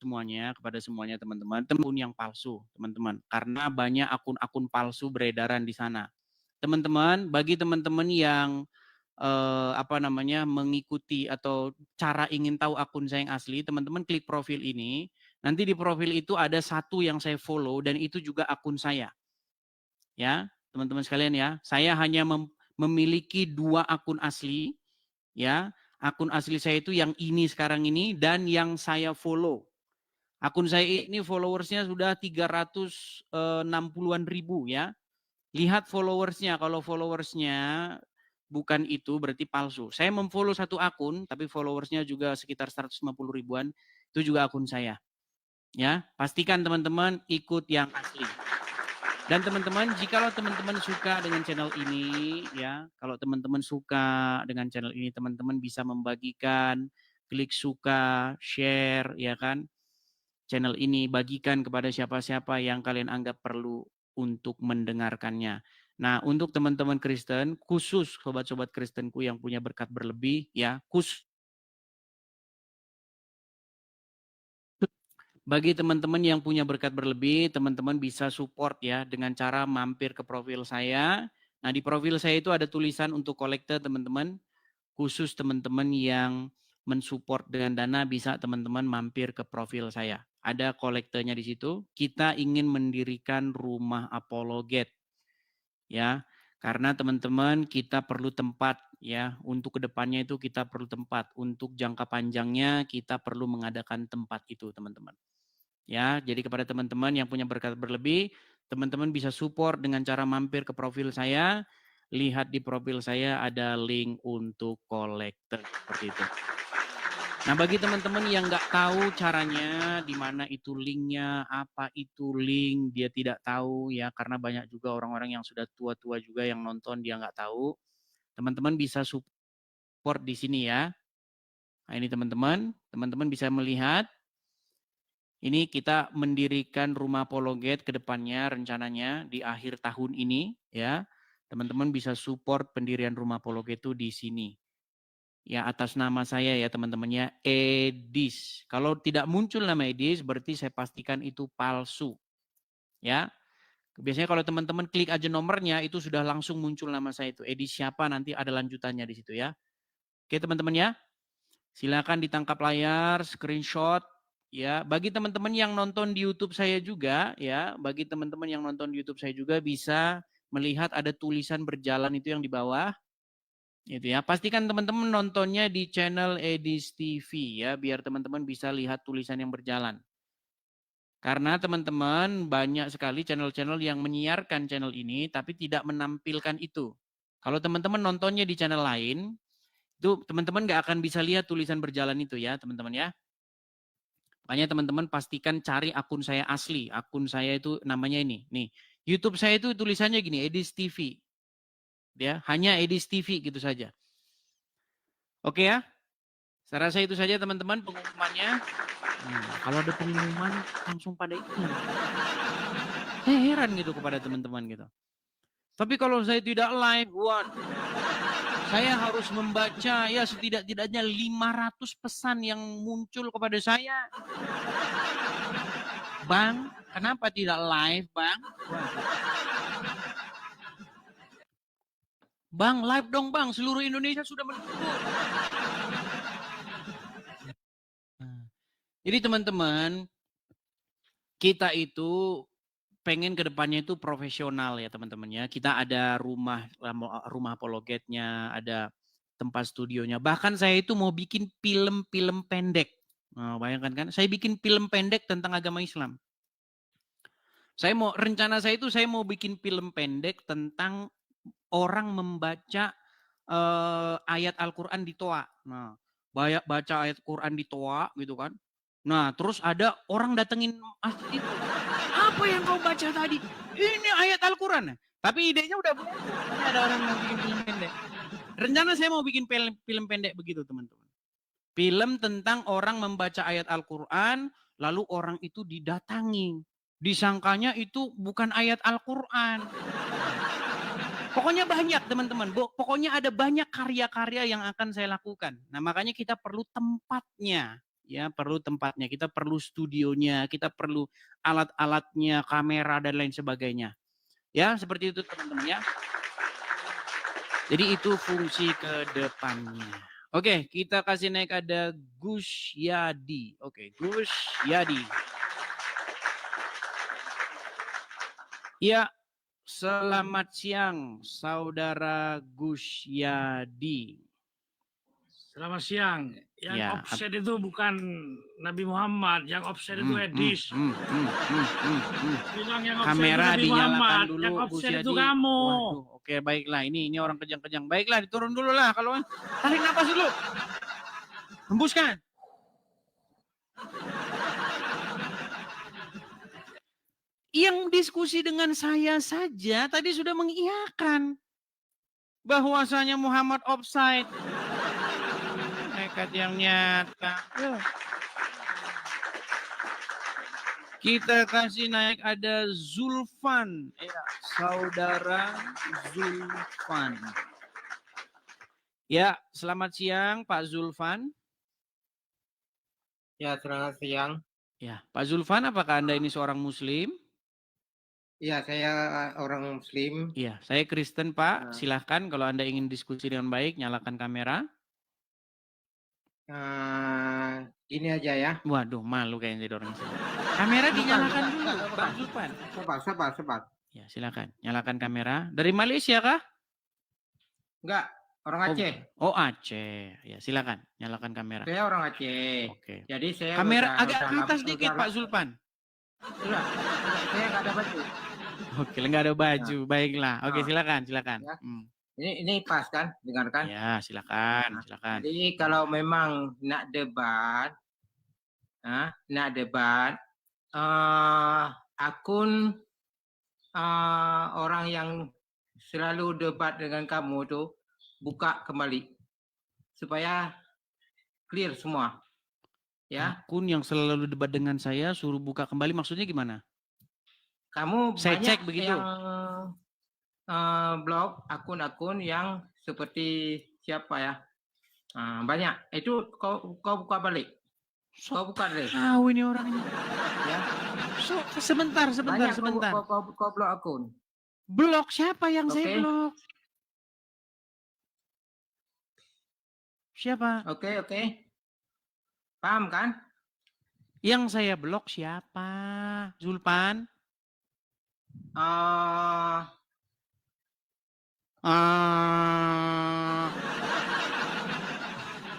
semuanya kepada semuanya teman-teman. Akun yang palsu, teman-teman. Karena banyak akun-akun palsu beredaran di sana. Teman-teman, bagi teman-teman yang mengikuti atau cara ingin tahu akun saya yang asli, teman-teman klik profil ini. Nanti di profil itu ada satu yang saya follow dan itu juga akun saya. Ya, teman-teman sekalian ya, saya hanya memiliki 2 akun asli, ya. Akun asli saya itu yang ini sekarang ini dan yang saya follow. Akun saya ini followersnya sudah 360-an ribu ya. Lihat followersnya, kalau followersnya bukan itu berarti palsu. Saya memfollow satu akun, tapi followersnya juga sekitar 150 ribuan, itu juga akun saya. Ya, pastikan teman-teman ikut yang asli. Dan teman-teman, jikalau teman-teman suka dengan channel ini, ya, kalau teman-teman suka dengan channel ini, teman-teman bisa membagikan, klik suka, share, ya kan, channel ini, bagikan kepada siapa-siapa yang kalian anggap perlu untuk mendengarkannya. Nah, untuk teman-teman Kristen, khusus sobat-sobat Kristenku yang punya berkat berlebih, ya, bagi teman-teman yang punya berkat berlebih, teman-teman bisa support ya dengan cara mampir ke profil saya. Nah, di profil saya itu ada tulisan untuk kolekte teman-teman. Khusus teman-teman yang mensupport dengan dana bisa teman-teman mampir ke profil saya. Ada kolektenya di situ. Kita ingin mendirikan rumah apologet. Ya, karena teman-teman kita perlu tempat ya, untuk kedepannya itu kita perlu tempat. Untuk jangka panjangnya kita perlu mengadakan tempat itu teman-teman. Ya, jadi kepada teman-teman yang punya berkat berlebih, teman-teman bisa support dengan cara mampir ke profil saya. Lihat di profil saya ada link untuk kolektor seperti itu. Nah, bagi teman-teman yang nggak tahu caranya, di mana itu linknya, apa itu link, dia tidak tahu ya, karena banyak juga orang-orang yang sudah tua-tua juga yang nonton, dia nggak tahu. Teman-teman bisa support di sini ya. Nah, ini teman-teman bisa melihat. Ini kita mendirikan rumah Apologet ke depannya, rencananya di akhir tahun ini ya. Teman-teman bisa support pendirian rumah Apologet itu di sini. Ya, atas nama saya ya teman-temannya, Edis. Kalau tidak muncul nama Edis berarti saya pastikan itu palsu. Ya. Biasanya kalau teman-teman klik aja nomornya itu sudah langsung muncul nama saya itu. Edis siapa, nanti ada lanjutannya di situ ya. Oke teman-teman ya. Silakan ditangkap layar, screenshot ya. Bagi teman-teman yang nonton di YouTube saya juga ya, bagi teman-teman yang nonton di YouTube saya juga bisa melihat ada tulisan berjalan itu yang di bawah. Itu ya, pastikan teman-teman nontonnya di channel Edis TV ya, biar teman-teman bisa lihat tulisan yang berjalan. Karena teman-teman banyak sekali channel-channel yang menyiarkan channel ini tapi tidak menampilkan itu. Kalau teman-teman nontonnya di channel lain, itu teman-teman nggak akan bisa lihat tulisan berjalan itu ya, teman-teman ya. Makanya teman-teman pastikan cari akun saya asli. Akun saya itu namanya ini. Nih, YouTube saya itu tulisannya gini, Edis TV. Ya, hanya Edis TV gitu saja. Oke ya, saya rasa itu saja teman-teman pengumumannya. Kalau ada pengumuman langsung pada ikut. Saya heran gitu kepada teman-teman gitu. Tapi kalau saya tidak live, saya harus membaca ya setidak-tidaknya 500 pesan yang muncul kepada saya. Bang, kenapa tidak live, Bang? Bang, live dong Bang, seluruh Indonesia sudah menunggu. Jadi teman-teman, kita itu pengen ke depannya itu profesional ya teman-teman ya. Kita ada rumah apologetnya, ada tempat studionya. Bahkan saya itu mau bikin film-film pendek. Nah, bayangkan kan, saya bikin film pendek tentang agama Islam. Rencana saya itu saya mau bikin film pendek tentang orang membaca ayat Al-Quran di toa. Nah, baca ayat Quran di toa gitu kan. Nah, terus ada orang datengin masjid itu. Apa yang kau baca tadi? Ini ayat Al-Quran. Tapi idenya udah bukan. Ini ada orang mau bikin film pendek. Rencana saya mau bikin film pendek begitu teman-teman. Film tentang orang membaca ayat Al-Quran, lalu orang itu didatangi. Disangkanya itu bukan ayat Al-Quran. Pokoknya banyak teman-teman. Pokoknya ada banyak karya-karya yang akan saya lakukan. Nah makanya kita perlu tempatnya. Ya perlu tempatnya. Kita perlu studionya. Kita perlu alat-alatnya, kamera dan lain sebagainya. Ya seperti itu teman-teman ya. Jadi itu fungsi ke depannya. Oke, kita kasih naik ada Gus Yadi. Oke, Gus Yadi. Ya, selamat siang, Saudara Gus Yadi. Selamat siang. Yang ya, offset itu bukan Nabi Muhammad, yang offset itu Edis. Yang kamera itu dinyalakan dulu, yang offset itu kamu. Waduh, oke, baiklah. Ini orang kejang-kejang. Baiklah, diturun dulu lah. Kalau tarik napas dulu. Hembuskan. Yang diskusi dengan saya saja tadi sudah mengiyakan bahwasanya Muhammad offside. Nekat yang nyata. Kita kasih naik ada Zulfan. Ya, Saudara Zulfan. Ya, selamat siang Pak Zulfan. Ya, selamat siang. Ya, Pak Zulfan, apakah Anda ini seorang Muslim? Iya, saya orang Muslim. Iya, saya Kristen, Pak. Silahkan kalau Anda ingin diskusi dengan baik, nyalakan kamera. Ini aja ya. Waduh, malu kayaknya jadi orang Islam. Kamera dinyalakan dulu, Pak Zulfan. Sabar. Ya, silakan. Nyalakan kamera. Dari Malaysia kah? Enggak, orang Aceh. Oh, Aceh. Ya, silakan. Nyalakan kamera. Saya orang Aceh. Oke. Jadi saya kamera agak ke atas dikit, Pak Zulfan. Enggak, saya enggak ada baju. Oke, enggak ada baju. Baiklah. Oke, silakan. Ya. Ini pas kan? Dengarkan. Ya, silakan, silakan. Jadi kalau memang nak debat, akun orang yang selalu debat dengan kamu tuh buka kembali supaya clear semua. Ya. Akun yang selalu debat dengan saya suruh buka kembali, maksudnya gimana? Kamu Saya banyak cek begitu. yang blog akun-akun yang seperti siapa ya? Banyak. Itu kau buka balik. Kau buka deh. Tahu ini orang ini. Ya. Sebentar. Banyak kau blog akun. Blok siapa yang saya blok? Siapa? Oke. Paham kan? Yang saya blok siapa? Zulpan?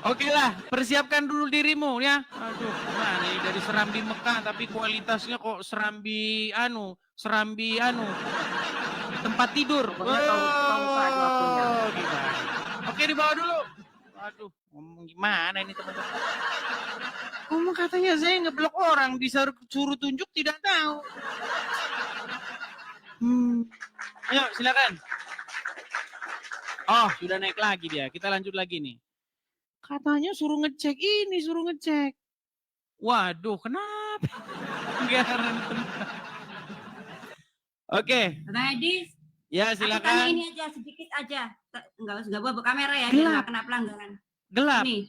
Oke lah, persiapkan dulu dirimu ya. Aduh, nah ini dari serambi Mekah tapi kualitasnya kok serambi tempat tidur. Oke, dibawa dulu. Aduh, ngomong gimana ini teman-teman? Ngomong katanya saya ngeblok orang, disuruh tunjuk tidak tahu. Ayo, silakan. Oh, sudah naik lagi dia. Kita lanjut lagi nih. Katanya suruh ngecek. Waduh, kenapa? Oke. Ready? Ya, Aku tanya silakan. ini aja sedikit aja. Enggak bawa kamera ya, Gelap. biar kena pelanggaran. Gelap. Nih.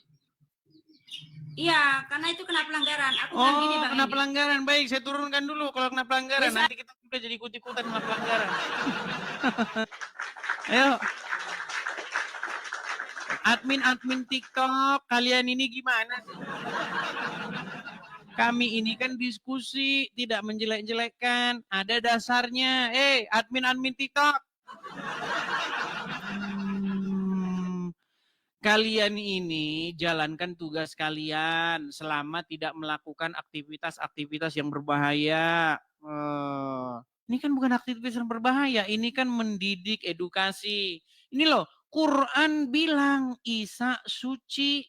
Iya, karena itu kena pelanggaran. Aku bilang gini, Bang. Kena pelanggaran. Baik, saya turunkan dulu kalau kena pelanggaran. Bisa. Nanti kita juga jadi ikut-ikutan kena pelanggaran. Ayo. Admin TikTok, kalian ini gimana sih? Kami ini kan diskusi, tidak menjelek-jelekkan. Ada dasarnya. Admin TikTok. Kalian ini jalankan tugas kalian selama tidak melakukan aktivitas-aktivitas yang berbahaya. Ini kan bukan aktivitas yang berbahaya, ini kan mendidik, edukasi. Ini loh, Quran bilang Isa suci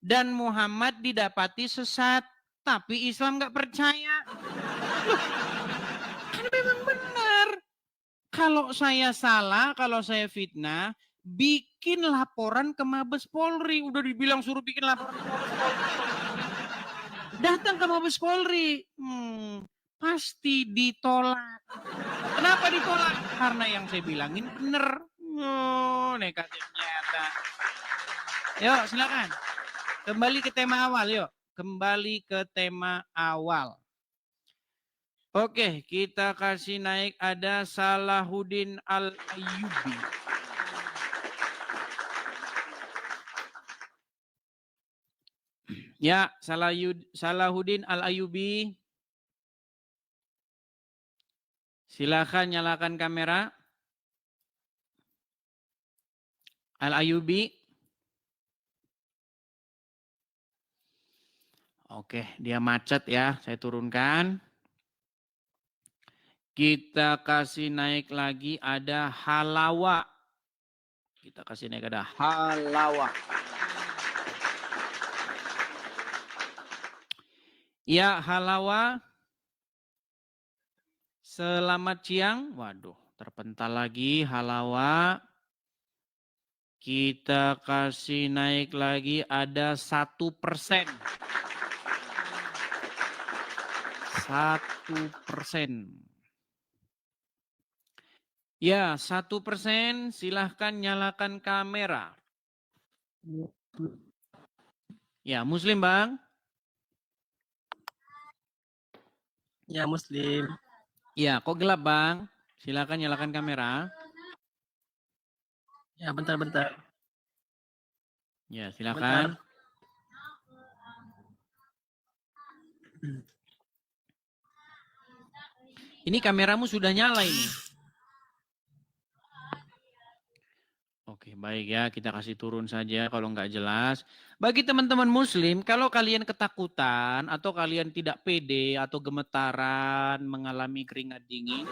dan Muhammad didapati sesat, tapi Islam nggak percaya. Loh, kan memang benar. Kalau saya salah, kalau saya fitnah, bikin laporan ke Mabes Polri. Udah dibilang suruh bikin laporan ke Mabes Polri. Datang ke Mabes Polri. Pasti ditolak. Kenapa ditolak? Karena yang saya bilangin bener. Negatif nyata. Yuk, silakan. Kembali ke tema awal, yuk. Kembali ke tema awal. Oke, kita kasih naik ada Salahuddin Al-Ayyubi. Ya, Salahuddin Al-Ayyubi. Silakan nyalakan kamera. Al-Ayyubi. Oke, dia macet ya. Saya turunkan. Kita kasih naik lagi ada Halawa. Kita kasih naik ada Halawa. Ya, Halawa. Selamat siang. Waduh, terpental lagi Halawa. Kita kasih naik lagi ada 1%. 1%. Ya, 1%. Silahkan nyalakan kamera. Ya, Muslim, Bang. Ya, Muslim. Ya, kok gelap, Bang? Silakan nyalakan kamera. Ya, bentar. Ya, silakan. Ini kameramu sudah nyala ini. Oke, baik ya. Kita kasih turun saja kalau nggak jelas. Bagi teman-teman Muslim, kalau kalian ketakutan atau kalian tidak pede atau gemetaran mengalami keringat dingin,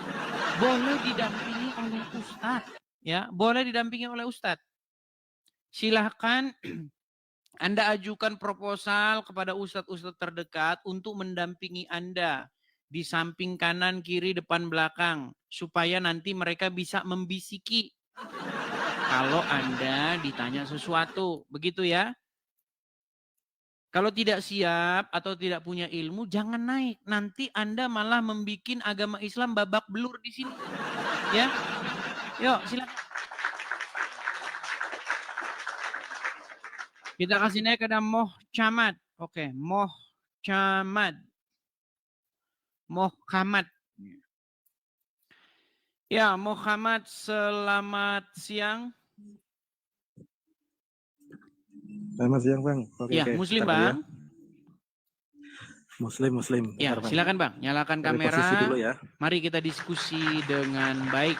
boleh didampingi oleh ustadz. ya boleh didampingi oleh ustadz. Silahkan Anda ajukan proposal kepada ustadz-ustadz terdekat untuk mendampingi Anda di samping kanan, kiri, depan, belakang, supaya nanti mereka bisa membisiki kalau Anda ditanya sesuatu, begitu ya. Kalau tidak siap atau tidak punya ilmu, jangan naik. Nanti Anda malah membuat agama Islam babak belur di sini. Ya, yuk silakan. Kita kasih naik ada Muhammad. Oke, Muhammad. Muhammad. Ya, Muhammad, selamat siang. Selamat siang, Bang. Ya, Muslim, Bang. Muslim. Ya, Bentar, Bang. silakan, Bang. Nyalakan Dari kamera. posisi dulu ya. Mari kita diskusi dengan baik.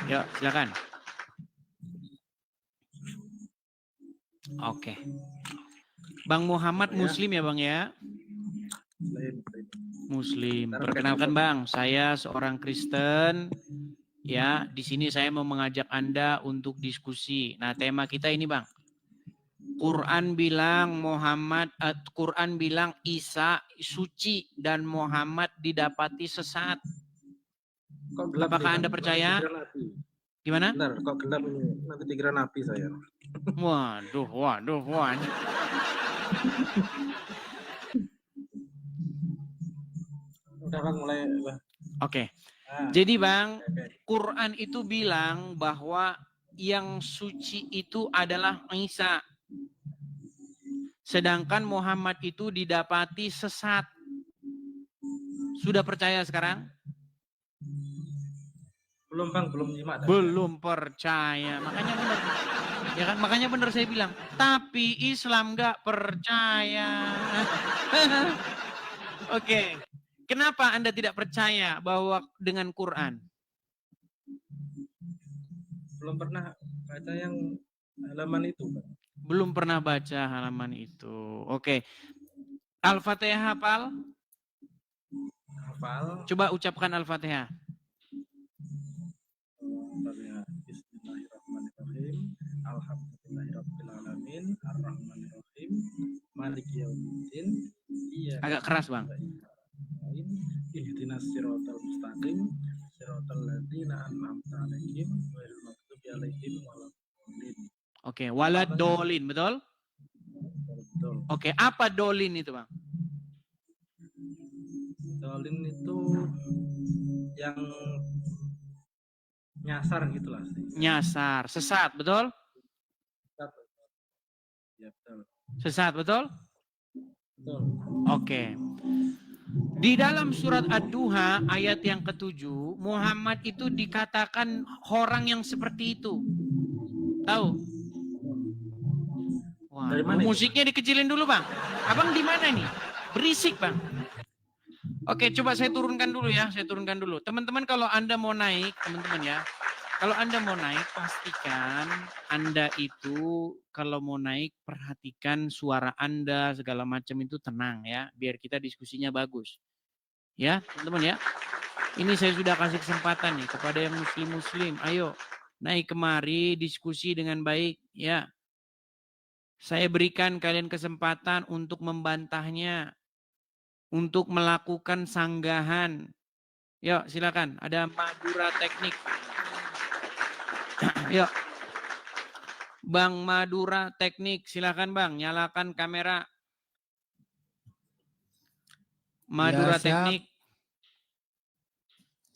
Yuk, silakan. Oke. Bang Muhammad Muslim ya, Bang ya? Muslim. Perkenalkan, Bang, saya seorang Kristen. Ya, di sini saya mau mengajak Anda untuk diskusi. Nah, tema kita ini, Bang. Quran bilang Quran bilang Isa suci dan Muhammad didapati sesat. Apakah Anda percaya? Gimana? Benar, kok gelap ini? Nanti dikira nabi saya. Waduh. Udah, Bang, mulai. Oke. Nah, Jadi, Bang, Quran itu bilang bahwa yang suci itu adalah Isa. Sedangkan Muhammad itu didapati sesat. Sudah percaya sekarang? belum, Bang, belum nyimak. Belum percaya. Makanya benar. Ya kan? Makanya benar saya bilang. Tapi Islam nggak percaya. Oke. Kenapa Anda tidak percaya bahwa dengan Quran? Belum pernah baca yang halaman itu, Bang. Belum pernah baca halaman itu. Oke. Al-Fatihah hafal? Hafal. Coba ucapkan Al-Fatihah. Bismillahirrahmanirrahim. Alhamdulillahirrahmanirrahim. Ar-Rahmanirrahim. Maliki yaumiddin. Agak keras, Bang. Ihdinas siratal mustaqim. Siratal ladzina an'amta 'alaihim ghairil maghdubi 'alaihim waladdallin. Oke, walad dolin, betul? Betul. Oke, apa dolin itu, Bang? Dolin itu yang nyasar gitulah. Nyasar, sesat, betul? Ya, betul. Sesat, betul? Betul. Oke. Di dalam surat Ad-Duha ayat yang ke-7, Muhammad itu dikatakan orang yang seperti itu. Tahu? Wah, Dari mana musiknya dikecilin dulu, Bang. Abang di mana nih? Berisik, Bang. Oke, coba saya turunkan dulu ya. Saya turunkan dulu. Teman-teman kalau Anda mau naik, teman-teman ya. Kalau Anda mau naik, pastikan Anda itu kalau mau naik, perhatikan suara Anda, segala macam itu tenang ya. Biar kita diskusinya bagus. Ya, teman-teman ya. Ini saya sudah kasih kesempatan nih kepada yang muslim-muslim. Ayo, naik kemari, diskusi dengan baik. Ya, saya berikan kalian kesempatan untuk membantahnya. Untuk melakukan sanggahan. Yuk, silakan. Ada Madura Teknik. Yuk. Bang Madura Teknik, silakan Bang, nyalakan kamera. Madura Ya, siap. Teknik.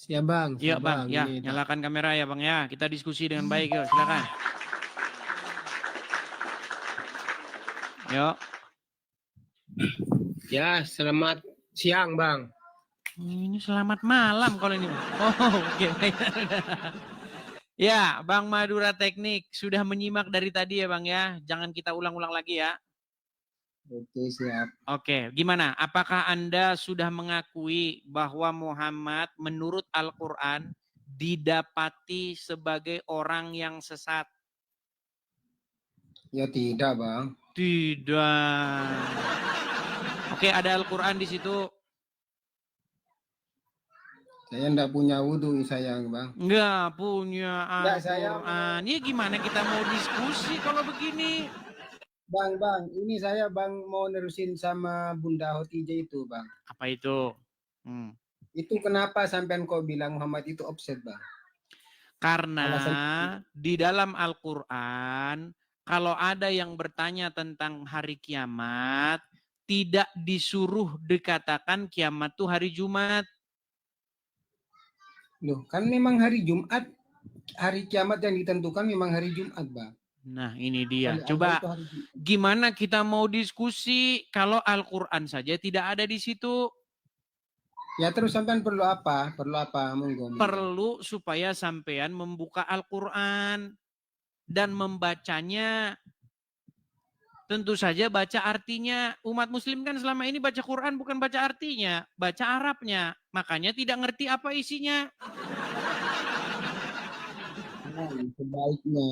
Siap, Bang. Yuk Siap, Bang, ya, Ini, nyalakan kamera ya Bang ya. Kita diskusi dengan baik yuk, silakan. Yuk. Ya, selamat siang, Bang. Ini selamat malam kalau ini. Oh, oke. Ya, Bang Madura Teknik sudah menyimak dari tadi ya Bang ya. Jangan kita ulang-ulang lagi ya. Oke, siap. Oke, gimana? Apakah Anda sudah mengakui bahwa Muhammad menurut Al-Quran didapati sebagai orang yang sesat? Ya, tidak, Bang. Tidak. Oke, ada Al-Quran di situ. Saya enggak punya wudhu saya, Bang. Nggak punya Enggak, saya Al-Quran. Ya gimana kita mau diskusi kalau begini? Bang, ini saya Bang mau nerusin sama Bunda Hotijah itu, Bang. Apa itu? Hmm. Itu kenapa sampean kok bilang Muhammad itu offset, Bang? Karena Alasan di dalam Al-Quran, kalau ada yang bertanya tentang hari kiamat, tidak disuruh dikatakan kiamat itu hari Jumat. Loh, kan memang hari Jumat, hari kiamat yang ditentukan memang hari Jumat, Bang. Nah, ini dia. Oleh Allah Coba itu hari Jumat. gimana kita mau diskusi kalau Al-Quran saja tidak ada di situ? Ya terus sampean perlu apa? Perlu apa? Monggo. Perlu supaya sampean membuka Al-Quran dan membacanya. Tentu saja baca artinya. Umat muslim kan selama ini baca Quran bukan baca artinya, baca Arabnya. Makanya tidak ngerti apa isinya. Nah, sebaiknya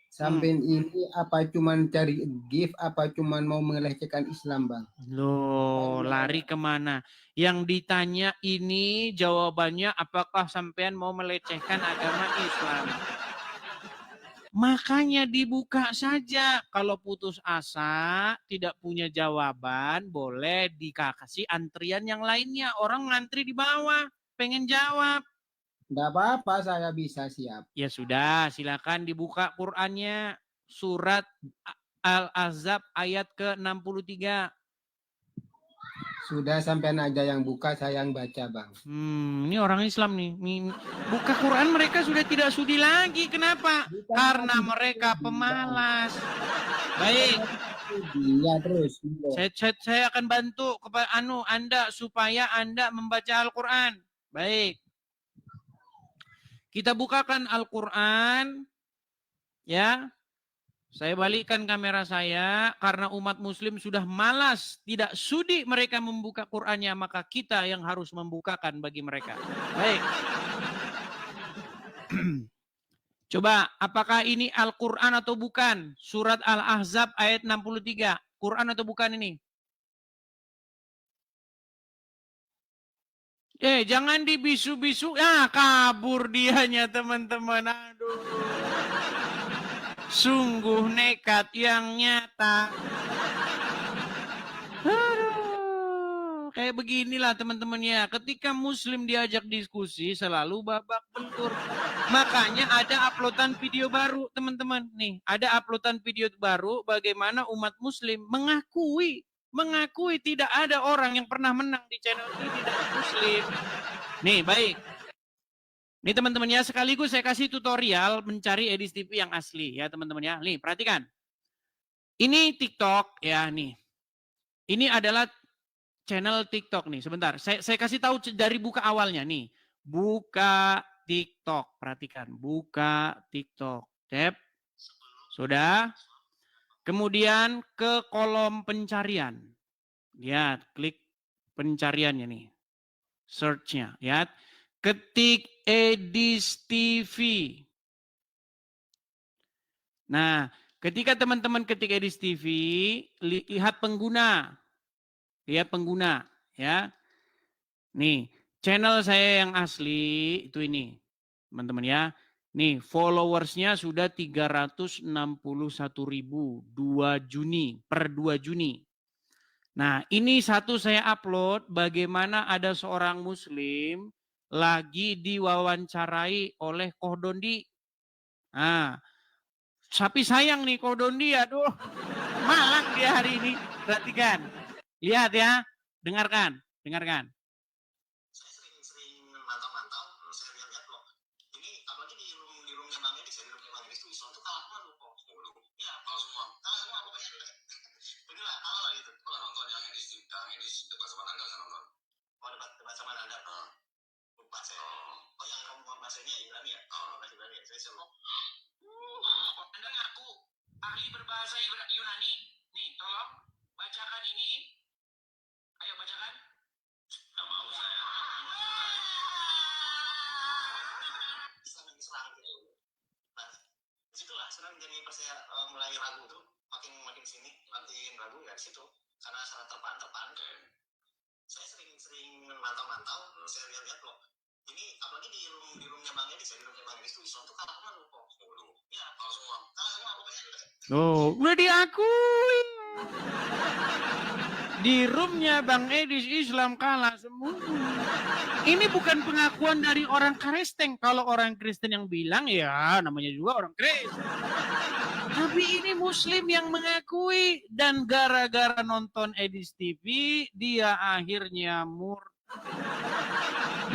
sampean ini apa cuman cari gift, apa cuman mau melecehkan Islam, Bang? Loh, lari kemana? Yang ditanya ini jawabannya apakah sampean mau melecehkan agama Islam? Makanya dibuka saja. Kalau putus asa, tidak punya jawaban, boleh dikasih antrian yang lainnya. Orang ngantri di bawah, pengen jawab. Enggak apa-apa, saya bisa siap. Ya sudah, silakan dibuka Qur'annya. Surat Al-Ahzab ayat ke-63. Sudah sampean aja yang buka, saya yang baca, Bang. Ini orang Islam nih. Buka Quran mereka sudah tidak sudi lagi. Kenapa? Karena mereka pemalas. Baik. Iya terus. Saya akan bantu kepada Anda supaya Anda membaca Al-Quran. Baik. Kita bukakan Al-Quran. Ya. Saya balikkan kamera saya karena umat muslim sudah malas, tidak sudi mereka membuka Qur'annya, maka kita yang harus membukakan bagi mereka. Baik. Coba, apakah ini Al-Quran atau bukan? Surat Al-Ahzab ayat 63. Quran atau bukan ini? Jangan dibisu-bisu. Kabur dianya teman-teman. Aduh. Sungguh nekat yang nyata. Aduh, kayak beginilah teman-teman ya. Ketika muslim diajak diskusi selalu babak belur. Makanya ada uploadan video baru teman-teman. Nih, ada uploadan video baru bagaimana umat muslim mengakui tidak ada orang yang pernah menang di channel ini dari muslim. Nih, baik. Nih teman-teman ya, sekaligus saya kasih tutorial mencari Edis TV yang asli ya teman-teman ya. Nih, perhatikan. Ini TikTok ya nih. Ini adalah channel TikTok nih. Sebentar, saya kasih tahu dari buka awalnya nih. Buka TikTok, perhatikan. Buka TikTok. Tap. Sudah. Kemudian ke kolom pencarian. Lihat, klik pencariannya nih. Search-nya, lihat. Ketik Edis TV. Nah, ketika teman-teman ketik Edis TV, lihat pengguna. Lihat pengguna, ya. Nih, channel saya yang asli itu ini. Teman-teman ya. Nih, followersnya sudah 361.000 2 Juni, per 2 Juni. Nah, ini satu saya upload bagaimana ada seorang muslim lagi diwawancarai oleh Koh Dondi. Nah, tapi sayang nih Koh Dondi, aduh, malang dia hari ini. Perhatikan, lihat ya, dengarkan. Saya sering mantau-mantau, saya lihat loh. Ini apalagi di roomnya Bang Edis, di roomnya Bang Edis itu Islam tuh kalah malu kok. Ya, kalah semua pokoknya. Begitulah, kalah lah gitu. Kalau nonton yang Edis debat sama Nanda, saya nonton. Oh, debat sama Nanda. Lupa saya. Oh, yang kamu Mas ini ya, Ibrani ya? Mas Ibrani ya, saya selalu. Anda ngaku ahli berbahasa Yunani. Nih, tolong bacakan ini. Ayo bacakan. Gak mau saya. Islam yang diserang gitu. Nah, disitulah senang jadi pas saya mulai ragu tuh, makin sini, makin ragu ya di situ. Karena salah terpaan. Saya sering mantau-mantau, saya lihat loh. Oh, udah diakui. Di roomnya Bang Edis Islam kalah semua. Ini bukan pengakuan dari orang Kristen. Kalau orang Kristen yang bilang ya namanya juga orang Kristen. Tapi ini Muslim yang mengakui. Dan gara-gara nonton Edis TV, dia akhirnya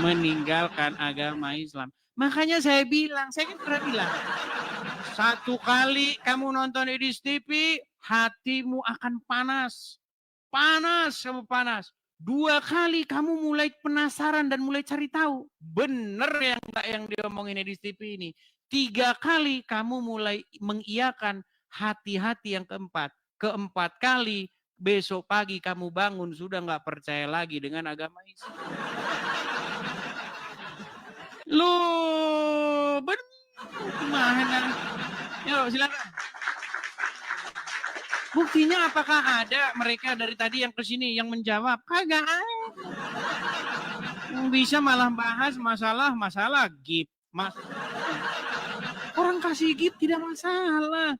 meninggalkan agama Islam. Makanya saya bilang, saya kan pernah bilang, satu kali kamu nonton Edis TV, hatimu akan panas. Panas, kamu panas. 2 kali kamu mulai penasaran dan mulai cari tahu. Bener ya enggak yang diomongin Edis TV ini. 3 kali kamu mulai mengiyakan, hati-hati yang keempat. Keempat kali besok pagi kamu bangun sudah enggak percaya lagi dengan agama Islam. Loh, bener gimana? Yuk silakan. Buktinya apakah ada mereka dari tadi yang kesini yang menjawab? Kagak ada. Yang bisa malah bahas masalah gift. Orang kasih gift tidak masalah.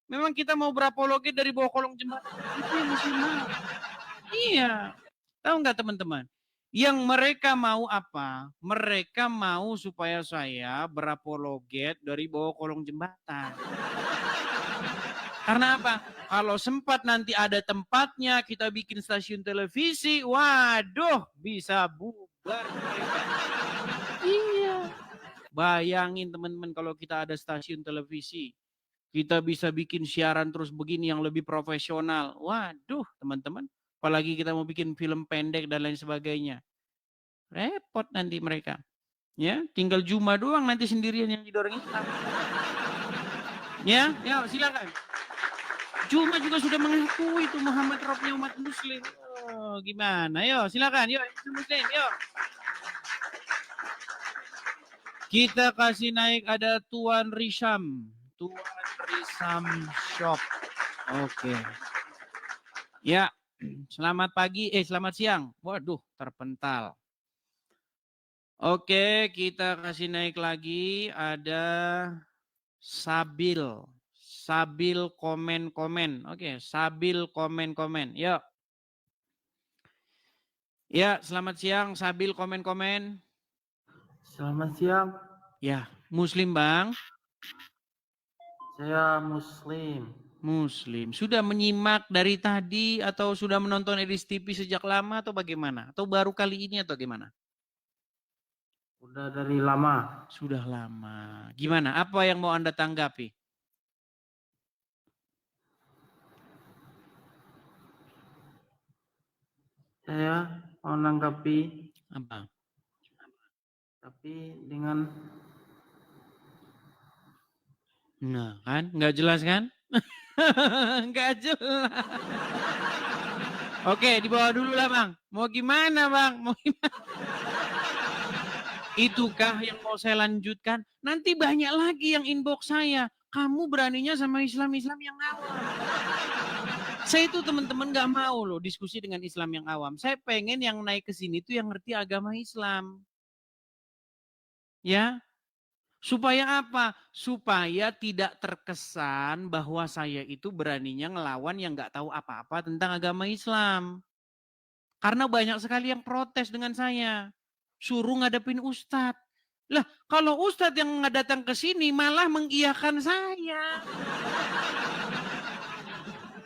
Memang kita mau berapologi dari bawah kolong jembatan. Itu yang mesti mau. Iya. Tahu nggak teman-teman? Yang mereka mau apa? Mereka mau supaya saya berapologet dari bawah kolong jembatan. Karena apa? Kalau sempat nanti ada tempatnya, kita bikin stasiun televisi, waduh, bisa bubar mereka. Iya. Bayangin teman-teman kalau kita ada stasiun televisi, kita bisa bikin siaran terus begini yang lebih profesional. Waduh, teman-teman. Apalagi kita mau bikin film pendek dan lain sebagainya. Repot nanti mereka. Ya, tinggal Juma doang nanti sendirian yang jadi orang Islam. Ya, silakan. Juma juga sudah mengakui itu Muhammad Robnya umat Muslim. Oh, gimana? Yo, silakan. Yo, Muslim. Yo. Kita kasih naik ada Tuan Risham. Tuan Risham Shop. Oke. Ya, selamat pagi. Selamat siang. Waduh, terpental. Oke, kita kasih naik lagi ada Sabil. Sabil komen-komen. Oke, Sabil komen-komen. Yuk. Ya, selamat siang. Sabil komen-komen. Selamat siang. Ya, Muslim Bang. Saya Muslim. Muslim. Sudah menyimak dari tadi atau sudah menonton Edis TV sejak lama atau bagaimana? Atau baru kali ini atau gimana? Udah dari lama. Sudah lama. Gimana? Apa yang mau Anda tanggapi? Saya mau menanggapi, Apa? tapi dengan Nah, kan? Nggak jelas kan? Nggak jelas. Oke, dibawa dulu lah Bang. Mau gimana Bang? Mau gimana? Itukah yang mau saya lanjutkan? Nanti banyak lagi yang inbox saya. Kamu beraninya sama Islam-Islam yang awam. Saya itu teman-teman nggak mau loh diskusi dengan Islam yang awam. Saya pengen yang naik ke sini tuh yang ngerti agama Islam. Ya, supaya apa? Supaya tidak terkesan bahwa saya itu beraninya ngelawan yang nggak tahu apa-apa tentang agama Islam. Karena banyak sekali yang protes dengan saya. Suruh ngadepin Ustadz. Lah, kalau Ustadz yang datang ke sini malah mengiyakan saya.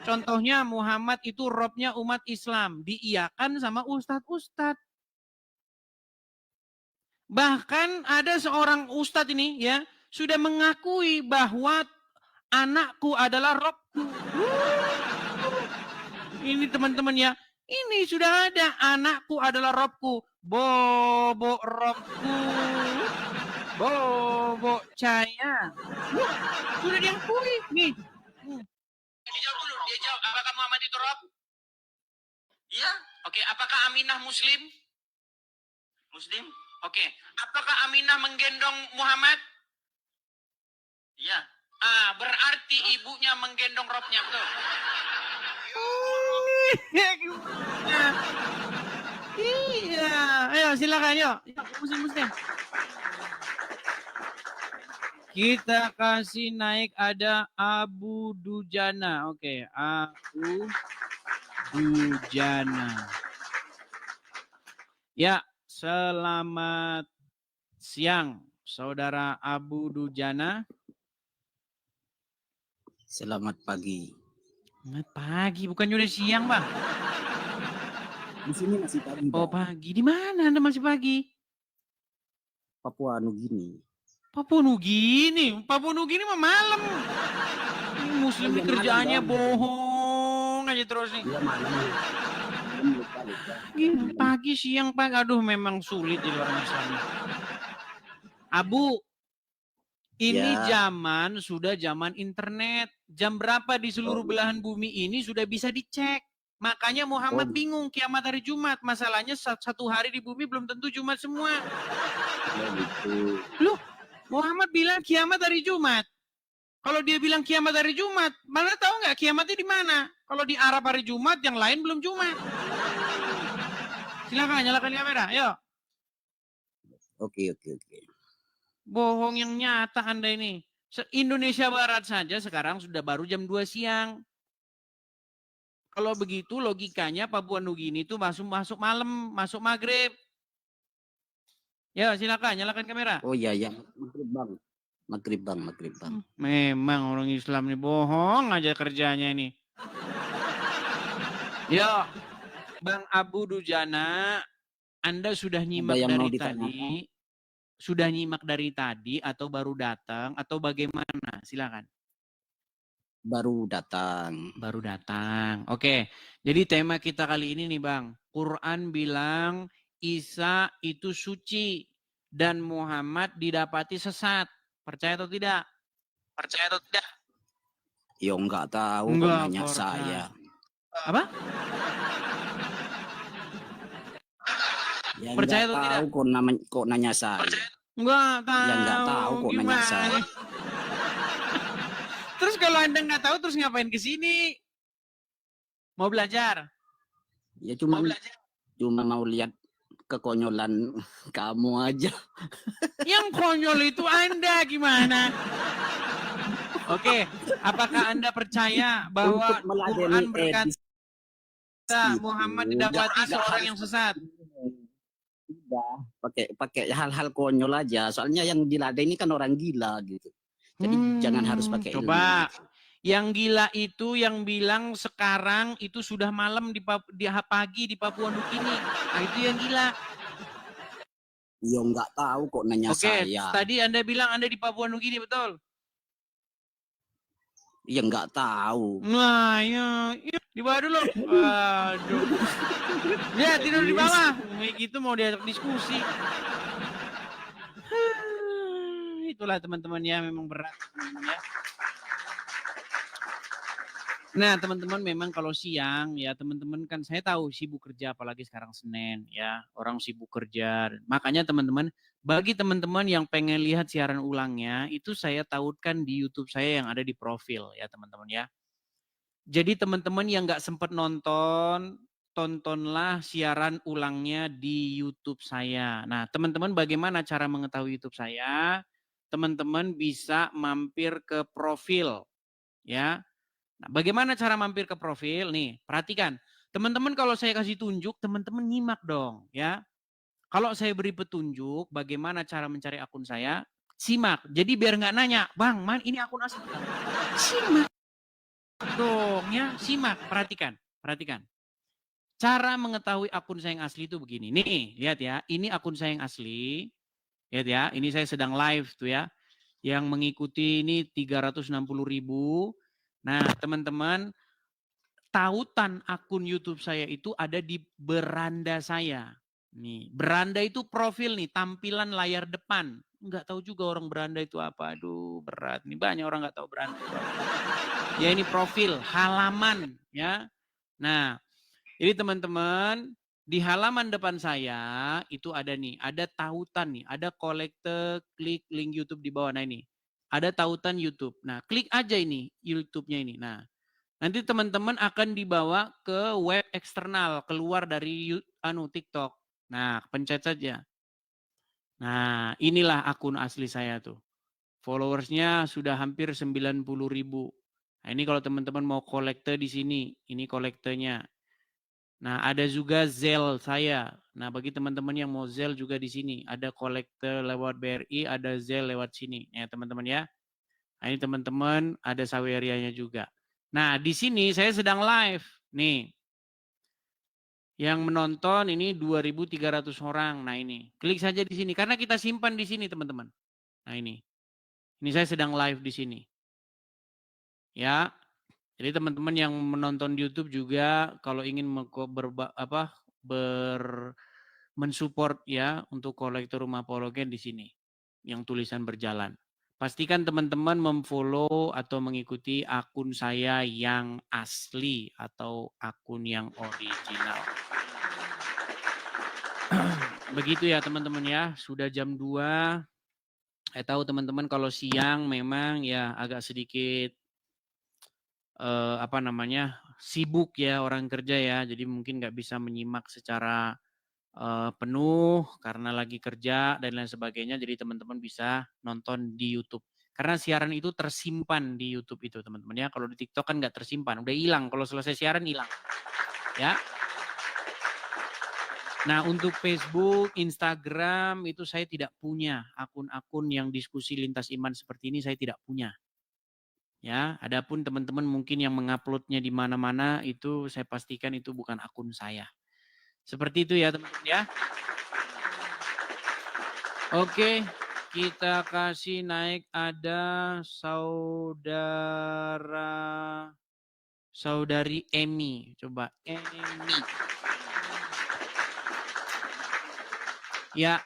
Contohnya Muhammad itu robnya umat Islam. Diiyakan sama Ustadz-Ustadz. Bahkan ada seorang Ustadz ini ya sudah mengakui bahwa anakku adalah robku. Ini teman-teman ya. Ini sudah ada anakku adalah robku. Bobo robku. Bobo Caya. Sudah diakui nih. Dijawab dulu, dia jawab. Apakah Muhammad itu rob? Iya. Oke, apakah Aminah Muslim? Muslim? Oke. Apakah Aminah menggendong Muhammad? Iya. Berarti ibunya menggendong robnya, betul? Iya. Ayo silakan, yuk. Muslim. Kita kasih naik ada Abu Dujana. Oke, Abu Dujana. Ya, selamat siang, Saudara Abu Dujana. Selamat pagi. Selamat pagi, bukan udah siang, Bang? Di sini masih pagi. Oh, pagi. Di mana Anda masih pagi? Papua Nugini. Papua Nugini. Papua Nugini mah malam. Ini Muslim ini kerjaannya bohong aja terus nih. Iya malam. Gini, pagi, siang, pagi. Aduh, memang sulit jadi orang Islam. Abu, ini zaman sudah zaman internet. Jam berapa di seluruh belahan bumi ini sudah bisa dicek. Makanya Muhammad bingung kiamat hari Jumat. Masalahnya satu hari di bumi belum tentu Jumat semua. Loh, Muhammad bilang kiamat hari Jumat. Kalau dia bilang kiamat hari Jumat, mana tahu nggak kiamatnya di mana? Kalau di Arab hari Jumat, yang lain belum Jumat. Silakan nyalakan kamera, yuk. Oke. Bohong yang nyata Anda ini. Indonesia Barat saja sekarang sudah baru jam 2 siang. Kalau begitu logikanya Papua Nugini itu masuk malam, masuk maghrib. Ya silakan nyalakan kamera. Oh iya, maghrib bang. Memang orang Islam nih bohong aja kerjanya ini. Yo, Bang Abu Dujana, Anda sudah nyimak dari tadi? Sudah nyimak dari tadi atau baru datang atau bagaimana? Silakan. Baru datang. Oke. Jadi tema kita kali ini nih Bang. Quran bilang Isa itu suci dan Muhammad didapati sesat. Percaya atau tidak? Yo nggak tahu, kok nanya saya. Apa? Ya, percaya atau tidak? Kok nanya saya. Nggak tahu. Ya nggak tahu kok nanya saya. Terus kalau Anda nggak tahu terus ngapain ke sini? Mau belajar? Ya cuma mau lihat kekonyolan kamu aja. Yang konyol itu Anda gimana? Oke, apakah Anda percaya bahwa Quran berkata Muhammad didapati seorang yang sesat? Tidak, pakai hal-hal konyol aja. Soalnya yang diladeni kan orang gila gitu. Jadi jangan harus pakai coba ilmu. Yang gila itu yang bilang sekarang itu sudah malam di pagi di Papua Nugini. Nah, itu yang gila. Ya nggak tahu kok nanya saya. Oke, tadi Anda bilang Anda di Papua Nugini, betul? Ya nggak tahu. Nah, ya di bawah dulu. Aduh. Ya, tidur di bawah. Gitu mau diajak diskusi. Itulah teman-teman ya, memang berat ya. Nah, teman-teman memang kalau siang ya teman-teman kan saya tahu sibuk kerja apalagi sekarang Senin ya. Orang sibuk kerja. Makanya teman-teman, bagi teman-teman yang pengen lihat siaran ulangnya, itu saya tautkan di YouTube saya yang ada di profil ya teman-teman ya. Jadi teman-teman yang nggak sempat nonton, tontonlah siaran ulangnya di YouTube saya. Nah, teman-teman bagaimana cara mengetahui YouTube saya? Teman-teman bisa mampir ke profil ya. Nah, bagaimana cara mampir ke profil? Nih, perhatikan. Teman-teman kalau saya kasih tunjuk, teman-teman nyimak dong ya. Kalau saya beri petunjuk bagaimana cara mencari akun saya, simak. Jadi biar nggak nanya, "Bang, man ini akun asli." Simak dong ya, simak, perhatikan. Cara mengetahui akun saya yang asli itu begini. Nih, lihat ya. Ini akun saya yang asli. Lihat ya, ini saya sedang live tuh ya. Yang mengikuti ini 360.000. Nah, teman-teman, tautan akun YouTube saya itu ada di beranda saya. Nih, beranda itu profil nih, tampilan layar depan. Nggak tahu juga orang beranda itu apa. Aduh, berat. Nih banyak orang nggak tahu beranda itu apa. Ya ini profil, halaman ya. Nah, jadi teman-teman, di halaman depan saya itu ada nih, ada tautan nih, ada kolektor, klik link YouTube di bawah. Nah ini, ada tautan YouTube. Nah, klik aja ini YouTube-nya ini. Nah, nanti teman-teman akan dibawa ke web eksternal, keluar dari TikTok. Nah, pencet saja. Nah, inilah akun asli saya tuh. Followersnya sudah hampir 90.000. Nah, ini kalau teman-teman mau kolekte di sini, ini kolektenya. Nah, ada juga Zelle saya. Nah, bagi teman-teman yang mau Zelle juga di sini, ada kolekte lewat BRI, ada Zelle lewat sini. Ya, teman-teman ya. Nah, ini teman-teman ada Sawerianya juga. Nah, di sini saya sedang live. Nih. Yang menonton ini 2.300 orang. Nah, ini. Klik saja di sini karena kita simpan di sini, teman-teman. Nah, ini. Ini saya sedang live di sini. Ya. Jadi teman-teman yang menonton di YouTube juga kalau ingin mensupport ya untuk kolektor rumah Pologen di sini yang tulisan berjalan. Pastikan teman-teman memfollow atau mengikuti akun saya yang asli atau akun yang original. Begitu ya teman-teman ya, sudah jam 2. Saya tahu teman-teman kalau siang memang ya agak sedikit sibuk ya orang kerja ya, jadi mungkin nggak bisa menyimak secara penuh karena lagi kerja dan lain sebagainya, jadi teman-teman bisa nonton di YouTube. Karena siaran itu tersimpan di YouTube itu teman-teman ya, kalau di TikTok kan nggak tersimpan, udah hilang, kalau selesai siaran hilang. Ya. Nah untuk Facebook, Instagram itu saya tidak punya, akun-akun yang diskusi lintas iman seperti ini saya tidak punya. Ya, adapun teman-teman mungkin yang menguploadnya di mana-mana itu saya pastikan itu bukan akun saya. Seperti itu ya teman-teman ya. Oke, kita kasih naik ada saudari Emi. Coba Emi. Ya,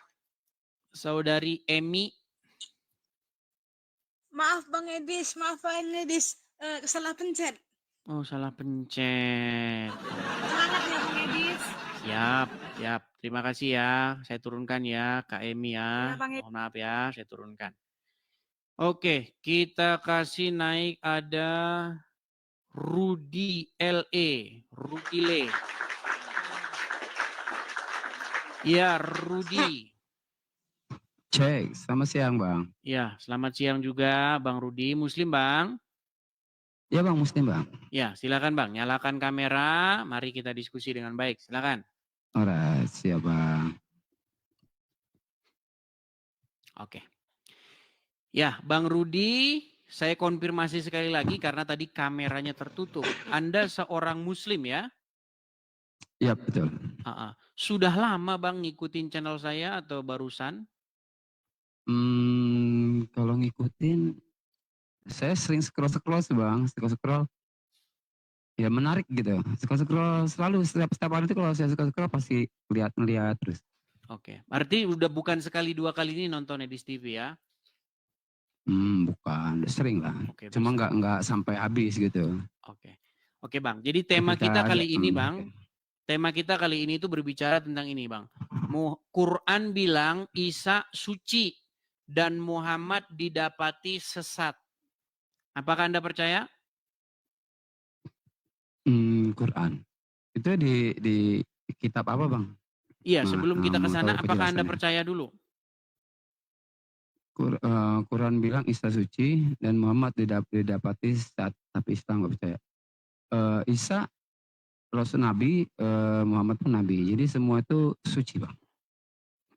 saudari Emi. Maaf Bang Edis, salah pencet. Oh, salah pencet. Semangat ya Bang Edis. Siap. Terima kasih ya. Saya turunkan ya, Kak Emi ya. Mohon maaf ya, saya turunkan. Oke, kita kasih naik ada Rudi LE. Rudi Le. Ya, Rudi. Cek, selamat siang Bang. Ya, selamat siang juga Bang Rudi. Muslim Bang? Ya Bang, Muslim Bang. Ya, silakan Bang. Nyalakan kamera, mari kita diskusi dengan baik. Silakan. Alright, siap Bang. Oke. Ya, Bang Rudi, saya konfirmasi sekali lagi karena tadi kameranya tertutup. Anda seorang Muslim ya? Ya, betul. Sudah lama Bang ngikutin channel saya atau barusan? Kalau ngikutin, saya sering scroll sih Bang, scroll. Ya menarik gitu. Scroll selalu setiap hari itu kalau saya scroll pasti lihat terus. Oke, berarti udah bukan sekali 2 kali ini nonton Edis TV ya? Bukan, sering lah. Oke, cuma nggak sampai habis gitu. Oke Bang, jadi tema kita kali ini Bang, tema kita kali ini itu berbicara tentang ini Bang. Quran bilang Isa suci dan Muhammad didapati sesat. Apakah Anda percaya? Quran. Itu di kitab apa Bang? Iya, sebelum kita ke sana, apakah Anda percaya dulu? Quran bilang Isa suci dan Muhammad didapati sesat, tapi Islam nggak percaya. Isa Rasul Nabi, Muhammad pun Nabi. Jadi semua itu suci Bang.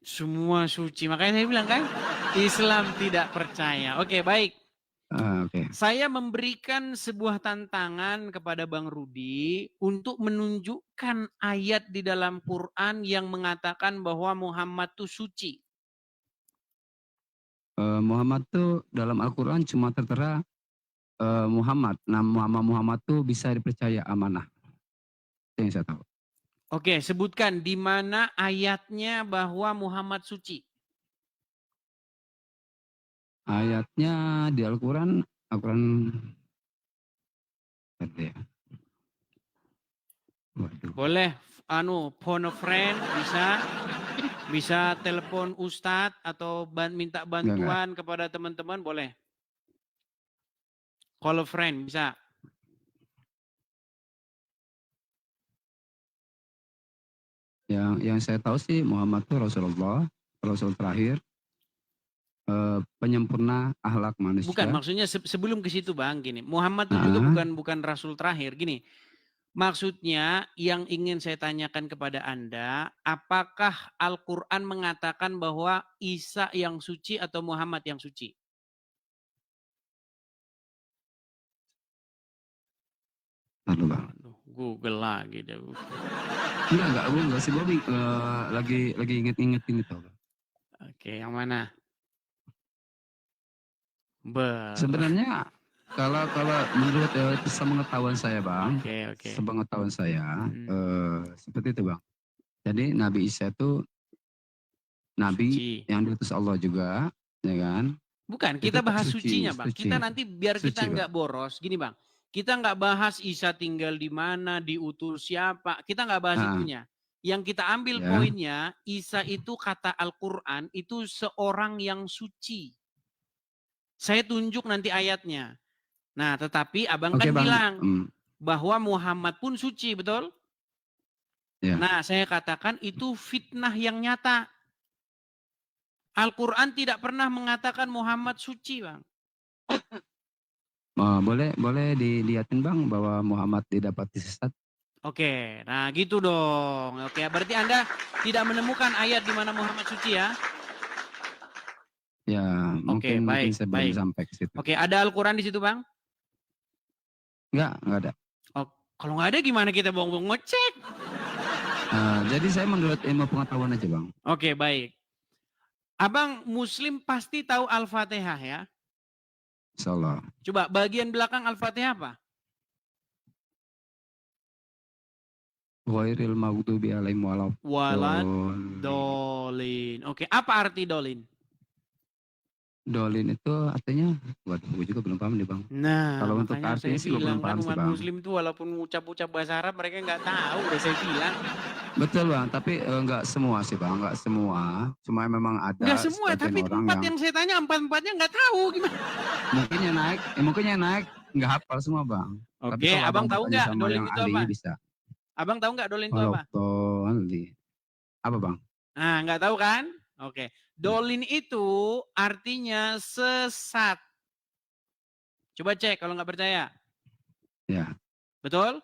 Semua suci. Makanya saya bilang kan, Islam tidak percaya. Oke, baik. Saya memberikan sebuah tantangan kepada Bang Rudi untuk menunjukkan ayat di dalam Quran yang mengatakan bahwa Muhammad itu suci. Muhammad tuh dalam Al-Quran cuma tertera Muhammad. Nama Muhammad tuh bisa dipercaya amanah. Itu yang saya tahu. Oke, sebutkan di mana ayatnya bahwa Muhammad suci. Ayatnya di Al-Quran boleh phone a friend, bisa telepon Ustadz atau minta bantuan kepada teman-teman, boleh. Call a friend bisa. Yang saya tahu sih Muhammad itu Rasulullah, Rasul terakhir. penyempurna akhlak manusia. Bukan, maksudnya sebelum ke situ Bang, gini. Muhammad itu juga bukan rasul terakhir. Gini, maksudnya yang ingin saya tanyakan kepada Anda, apakah Al-Quran mengatakan bahwa Isa yang suci atau Muhammad yang suci? Lalu Bang. Google lagi deh. Enggak sih Bobby, lagi inget-ingetin itu. Oke, yang mana? Sebenarnya kalau menurut sepengetahuan saya Bang, sepengetahuan saya seperti itu Bang. Jadi Nabi Isa itu Nabi yang diutus Allah juga, ya kan? Bukan, kita bahas sucinya Bang. Kita nanti biar kita nggak boros, gini Bang. Kita nggak bahas Isa tinggal di mana, diutus siapa. Kita nggak bahas itunya. Yang kita ambil poinnya, Isa itu kata Al-Quran itu seorang yang suci. Saya tunjuk nanti ayatnya. Nah, tetapi abang kan bilang bahwa Muhammad pun suci, betul? Ya. Nah, saya katakan itu fitnah yang nyata. Al-Quran tidak pernah mengatakan Muhammad suci, Bang. Boleh dilihatin Bang bahwa Muhammad didapati sesat. Oke, nah gitu dong. Oke, berarti Anda tidak menemukan ayat di mana Muhammad suci ya? Ya, mungkin saya belum sampai ke situ. Oke, ada Al-Quran di situ Bang? Enggak ada. Oh, kalau nggak ada gimana kita bohong-bohong ngecek? Jadi saya menurut ilmu pengetahuan aja Bang. Oke, baik. Abang Muslim pasti tahu Al-Fatihah ya? Insyaallah. Coba bagian belakang Al-Fatihah apa? Ghairil maghdubi alaihim waladdallin. Oke, apa arti dolin? Dolin itu artinya, waduh, gue juga belum paham nih Bang. Nah, kalau untuk artinya sih gue belum paham sih Bang. Muslim itu walaupun ucap-ucap bahasa Arab mereka nggak tahu, udah saya bilang. Betul Bang, tapi nggak semua sih Bang, nggak semua. Cuma memang ada. Nggak semua, tapi empat yang saya tanya empat-empatnya nggak tahu gimana. Mungkin yang naik nggak hafal semua Bang. Oke, abang tahu nggak dolin itu apa? Bisa. Abang tahu nggak dolin itu apa? Apa Bang? Nah, nggak tahu kan? Oke. Dolin itu artinya sesat. Coba cek kalau nggak percaya. Ya. Betul?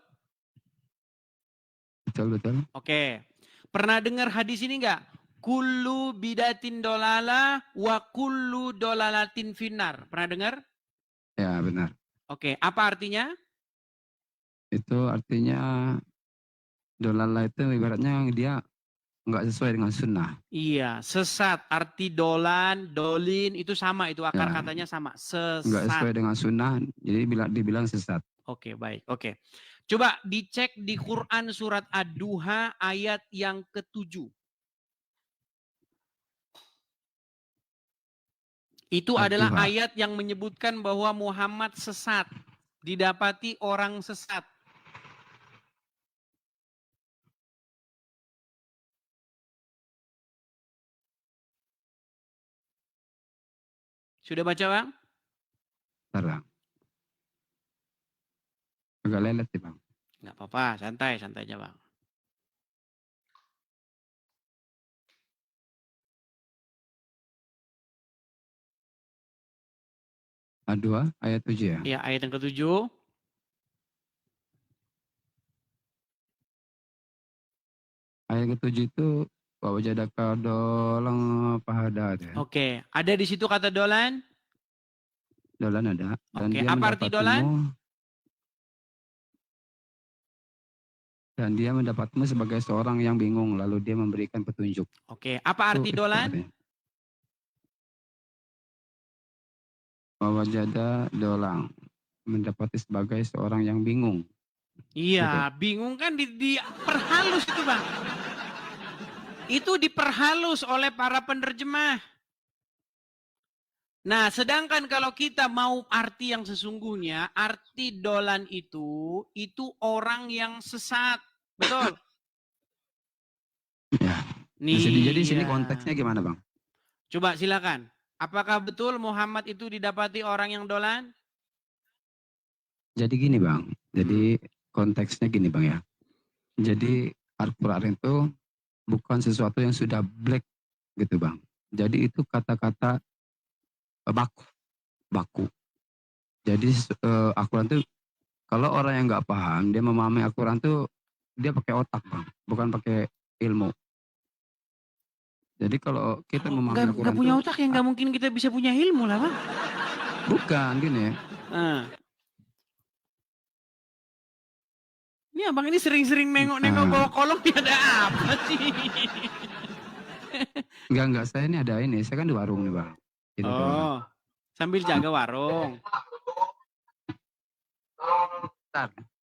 Betul. Oke. Pernah dengar hadis ini nggak? Kullu bidatin dolala wa kullu dolalatin finnar. Pernah dengar? Ya, benar. Oke. Apa artinya? Itu artinya dolala itu ibaratnya dia nggak sesuai dengan sunnah. Iya, sesat. Arti dolin itu sama, itu akar katanya sama. Sesat. Nggak sesuai dengan sunnah, jadi dibilang sesat. Oke, baik. Oke. Coba dicek di Quran surat Ad-Duha ayat yang ke-7. Itu adalah ayat yang menyebutkan bahwa Muhammad sesat. Didapati orang sesat. Sudah baca Bang? Bang. Agak lelet sih Bang. Nggak apa-apa, santai aja Bang. Ad-Duha ayat 7 ya? Iya, ayat yang ke-7. Ayat ke-7 itu bahwa jadaka dolang pahadat ya. Oke, ada di situ kata dolan? Dolan ada. Dan Oke, apa arti dolan? Dan dia mendapatmu sebagai seorang yang bingung, lalu dia memberikan petunjuk. Oke, apa arti dolan? Bahwa jada dolang mendapati sebagai seorang yang bingung. Iya, bingung kan diperhalus itu Bang. Itu diperhalus oleh para penerjemah. Nah, sedangkan kalau kita mau arti yang sesungguhnya, arti dolan itu orang yang sesat. Betul? Ya. Jadi sini konteksnya gimana Bang? Coba silakan. Apakah betul Muhammad itu didapati orang yang dolan? Jadi gini Bang, jadi konteksnya gini Bang ya. Jadi Al-Quran itu bukan sesuatu yang sudah black gitu Bang. Jadi itu kata-kata baku. Jadi Al-Quran tuh kalau orang yang nggak paham dia memahami Al-Quran tuh dia pakai otak Bang, bukan pakai ilmu. Jadi kalau kita memahami Al-Quran nggak punya otak ya nggak mungkin kita bisa punya ilmu lah Bang. Bukan gini. Ini abang ini sering-sering nengok-nengok bawah kolong ini ada apa sih? Enggak, saya ini ada ini, saya kan di warung nih Bang. Gitu, oh, sambil jaga warung.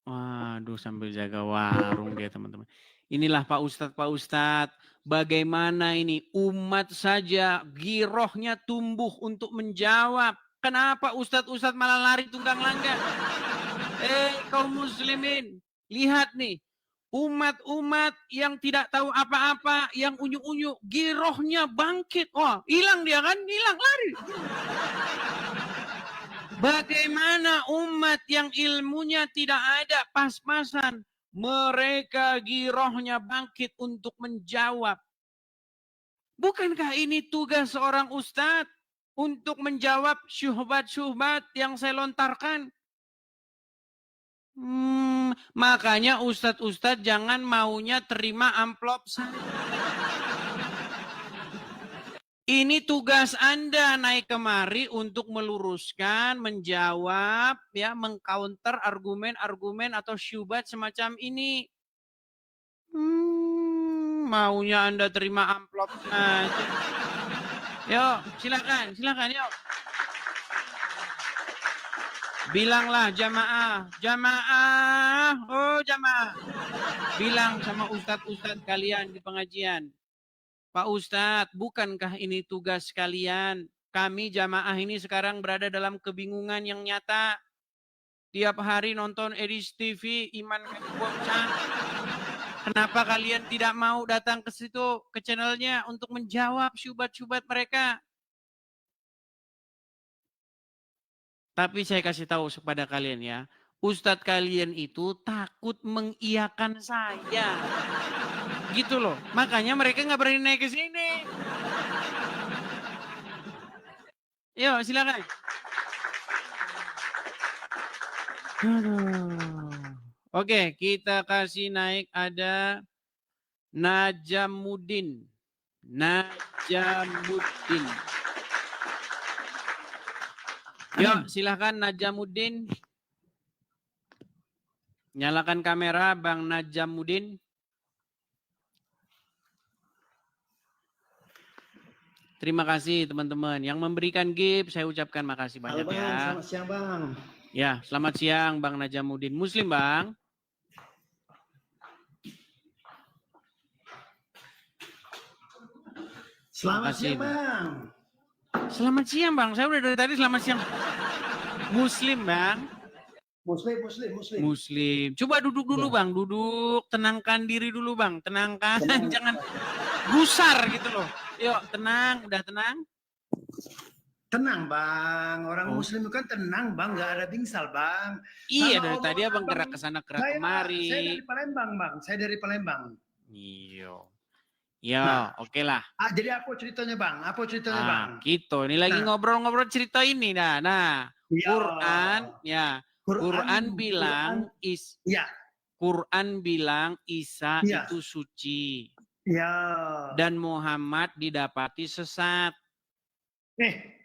Waduh, sambil jaga warung dia teman-teman. Inilah Pak Ustadz, bagaimana ini umat saja girohnya tumbuh untuk menjawab. Kenapa Ustadz malah lari tunggang langgang? Kaum muslimin, lihat nih. Umat-umat yang tidak tahu apa-apa, yang unyu-unyu, girohnya bangkit. Oh, hilang dia kan? Hilang, lari. Bagaimana umat yang ilmunya tidak ada pas-pasan, mereka girohnya bangkit untuk menjawab. Bukankah ini tugas seorang ustadz untuk menjawab syubhat-syubhat yang saya lontarkan? Makanya ustadz jangan maunya terima amplop saya. Ini tugas Anda naik kemari untuk meluruskan, menjawab, ya, mengcounter argumen-argumen atau syubhat semacam ini. Maunya Anda terima amplop aja. Yuk, silakan, yuk. Bilanglah jamaah, oh jamaah. Bilang sama ustadz kalian di pengajian. Pak Ustadz, bukankah ini tugas kalian? Kami jamaah ini sekarang berada dalam kebingungan yang nyata. Tiap hari nonton Edis TV, iman kami bocah. Kenapa kalian tidak mau datang ke situ, ke channelnya untuk menjawab syubhat-syubhat mereka? Tapi saya kasih tahu kepada kalian ya, ustadz kalian itu takut mengiyakan saya. Gitu loh. Makanya mereka nggak berani naik ke sini. Yuk, silakan. Oke, kita kasih naik ada Najamuddin. Yuk, silakan Najamuddin. Nyalakan kamera Bang Najamuddin. Terima kasih teman-teman yang memberikan gift, saya ucapkan makasih banyak. Halo, Bang. Ya. Selamat siang Bang. Ya, selamat siang Bang Najamuddin. Muslim Bang. Selamat siang Bang. Selamat siang Bang, saya udah dari tadi selamat siang. Muslim Bang. Muslim. Coba duduk dulu Bang, duduk, tenangkan diri dulu Bang, tenangkan, jangan gusar gitu loh. Yuk, tenang, udah tenang. Tenang Bang, orang Muslim itu kan tenang Bang, nggak ada bingsal Bang. Iya, dari tadi Abang gerak ke sana gerak kemari. Saya dari Palembang Bang, saya dari Palembang. Iya. Ya, oke lah. Jadi apa ceritanya Bang? Bang? Gitu. Ini lagi ngobrol-ngobrol cerita ini. Nah, Quran bilang Isa itu suci. Ya. Dan Muhammad didapati sesat.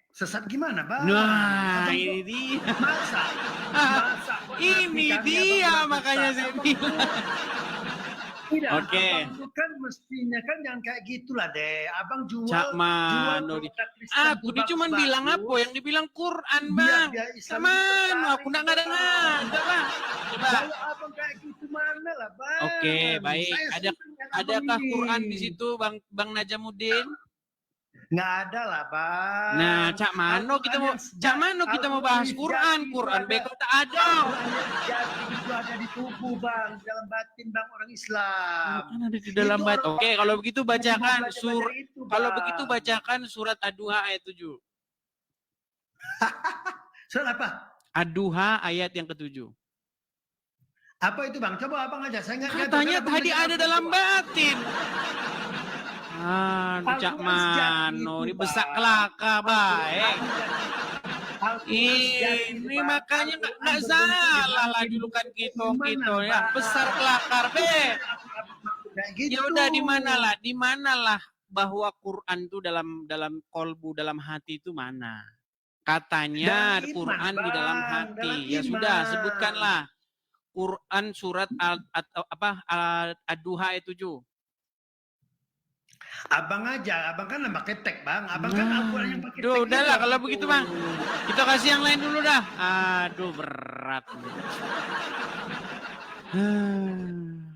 Sesat gimana Bang? Nah, ini dia. Masa? Ini dia makanya saya bilang. Oke. Kan mestinya kan jangan kayak gitulah deh. Abang jual. Cak Mano. Aku dia cuma bilang apa yang dibilang Quran Bang. Mana? Aku nggak ada nada Bang. Coba. Kalau abang kayak gitu mana lah Bang. Oke, baik. Adakah Quran di situ Bang Najamuddin? Nggak ada lah Bang. Nah, Cak Mano kita mau bahas Quran. Quran beko tak ada. Itu ada di tubuh Bang, di dalam batin Bang orang Islam. Kan ada di dalam batin. Oke, kalau begitu bacakan surat Ad-Duha ayat 7. Surat apa? Ad-Duha ayat yang ke-7. Apa itu Bang? Coba Abang aja. Saya nggak. Katanya tadi ada dalam batin. Cak Mano, ini besak kelaka baik. Ini makanya nggak salah lah julukan kita ya. Besar kelakar, be. Ya udah di manalah bahwa Quran itu dalam kolbu, dalam hati itu mana? Katanya Quran di dalam hati. Ya sudah, sebutkanlah. Quran surat Ad-Duha ayat 7. Abang aja, abang kan pakai tag bang, abang kan Al-Quran yang pakai tag. Udahlah kalau begitu bang, kita kasih yang lain dulu dah. Aduh berat.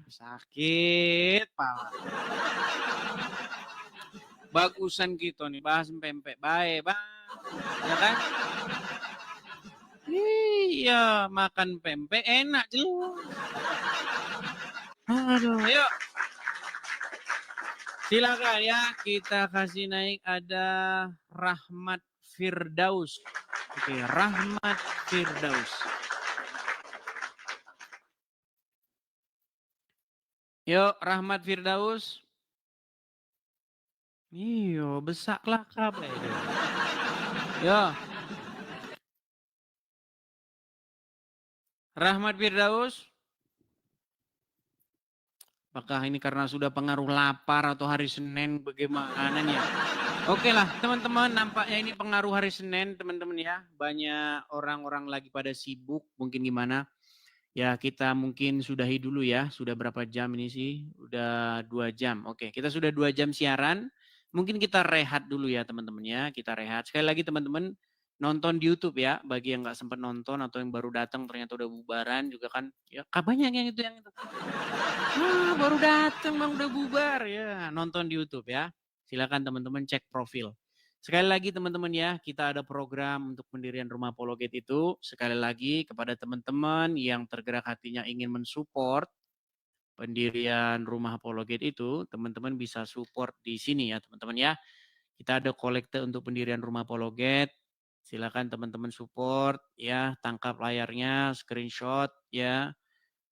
Sakit pala. Bagusan kita nih bahas pempek baik bang, ya kan? Iya makan pempek enak jelas. Aduh, yuk. Silakan ya, kita kasih naik ada Rahmat Firdaus. Oke, Rahmat Firdaus. Yuk, Rahmat Firdaus. Iyo, besak kelakap. Yo. Rahmat Firdaus. Apakah ini karena sudah pengaruh lapar atau hari Senin bagaimana ya? Oke lah teman-teman, nampaknya ini pengaruh hari Senin teman-teman ya. Banyak orang-orang lagi pada sibuk, mungkin gimana. Ya kita mungkin sudahi dulu ya. Sudah berapa jam ini sih? Udah 2 jam. Oke, kita sudah 2 jam siaran. Mungkin kita rehat dulu ya teman-teman ya. Kita rehat. Sekali lagi teman-teman, nonton di YouTube ya, bagi yang nggak sempat nonton atau yang baru datang ternyata udah bubaran juga kan, ya banyak yang itu. Baru datang bang udah bubar ya, nonton di YouTube ya. Silakan teman-teman cek profil. Sekali lagi teman-teman ya, kita ada program untuk pendirian Rumah Apologet itu. Sekali lagi kepada teman-teman yang tergerak hatinya ingin mensupport pendirian Rumah Apologet itu, teman-teman bisa support di sini ya teman-teman ya. Kita ada kolekte untuk pendirian Rumah Apologet. Silakan teman-teman support ya, tangkap layarnya, screenshot ya.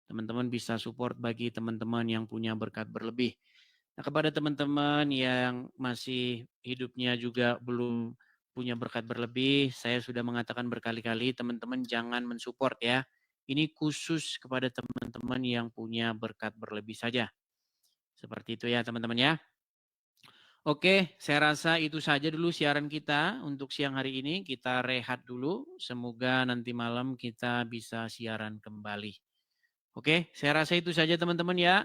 Teman-teman bisa support bagi teman-teman yang punya berkat berlebih. Nah, kepada teman-teman yang masih hidupnya juga belum punya berkat berlebih, saya sudah mengatakan berkali-kali, teman-teman jangan mensupport ya. Ini khusus kepada teman-teman yang punya berkat berlebih saja. Seperti itu ya teman-teman ya. Oke, saya rasa itu saja dulu siaran kita untuk siang hari ini. Kita rehat dulu. Semoga nanti malam kita bisa siaran kembali. Oke, saya rasa itu saja teman-teman ya.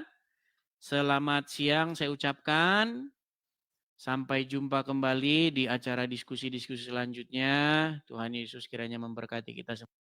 Selamat siang saya ucapkan. Sampai jumpa kembali di acara diskusi-diskusi selanjutnya. Tuhan Yesus kiranya memberkati kita semua.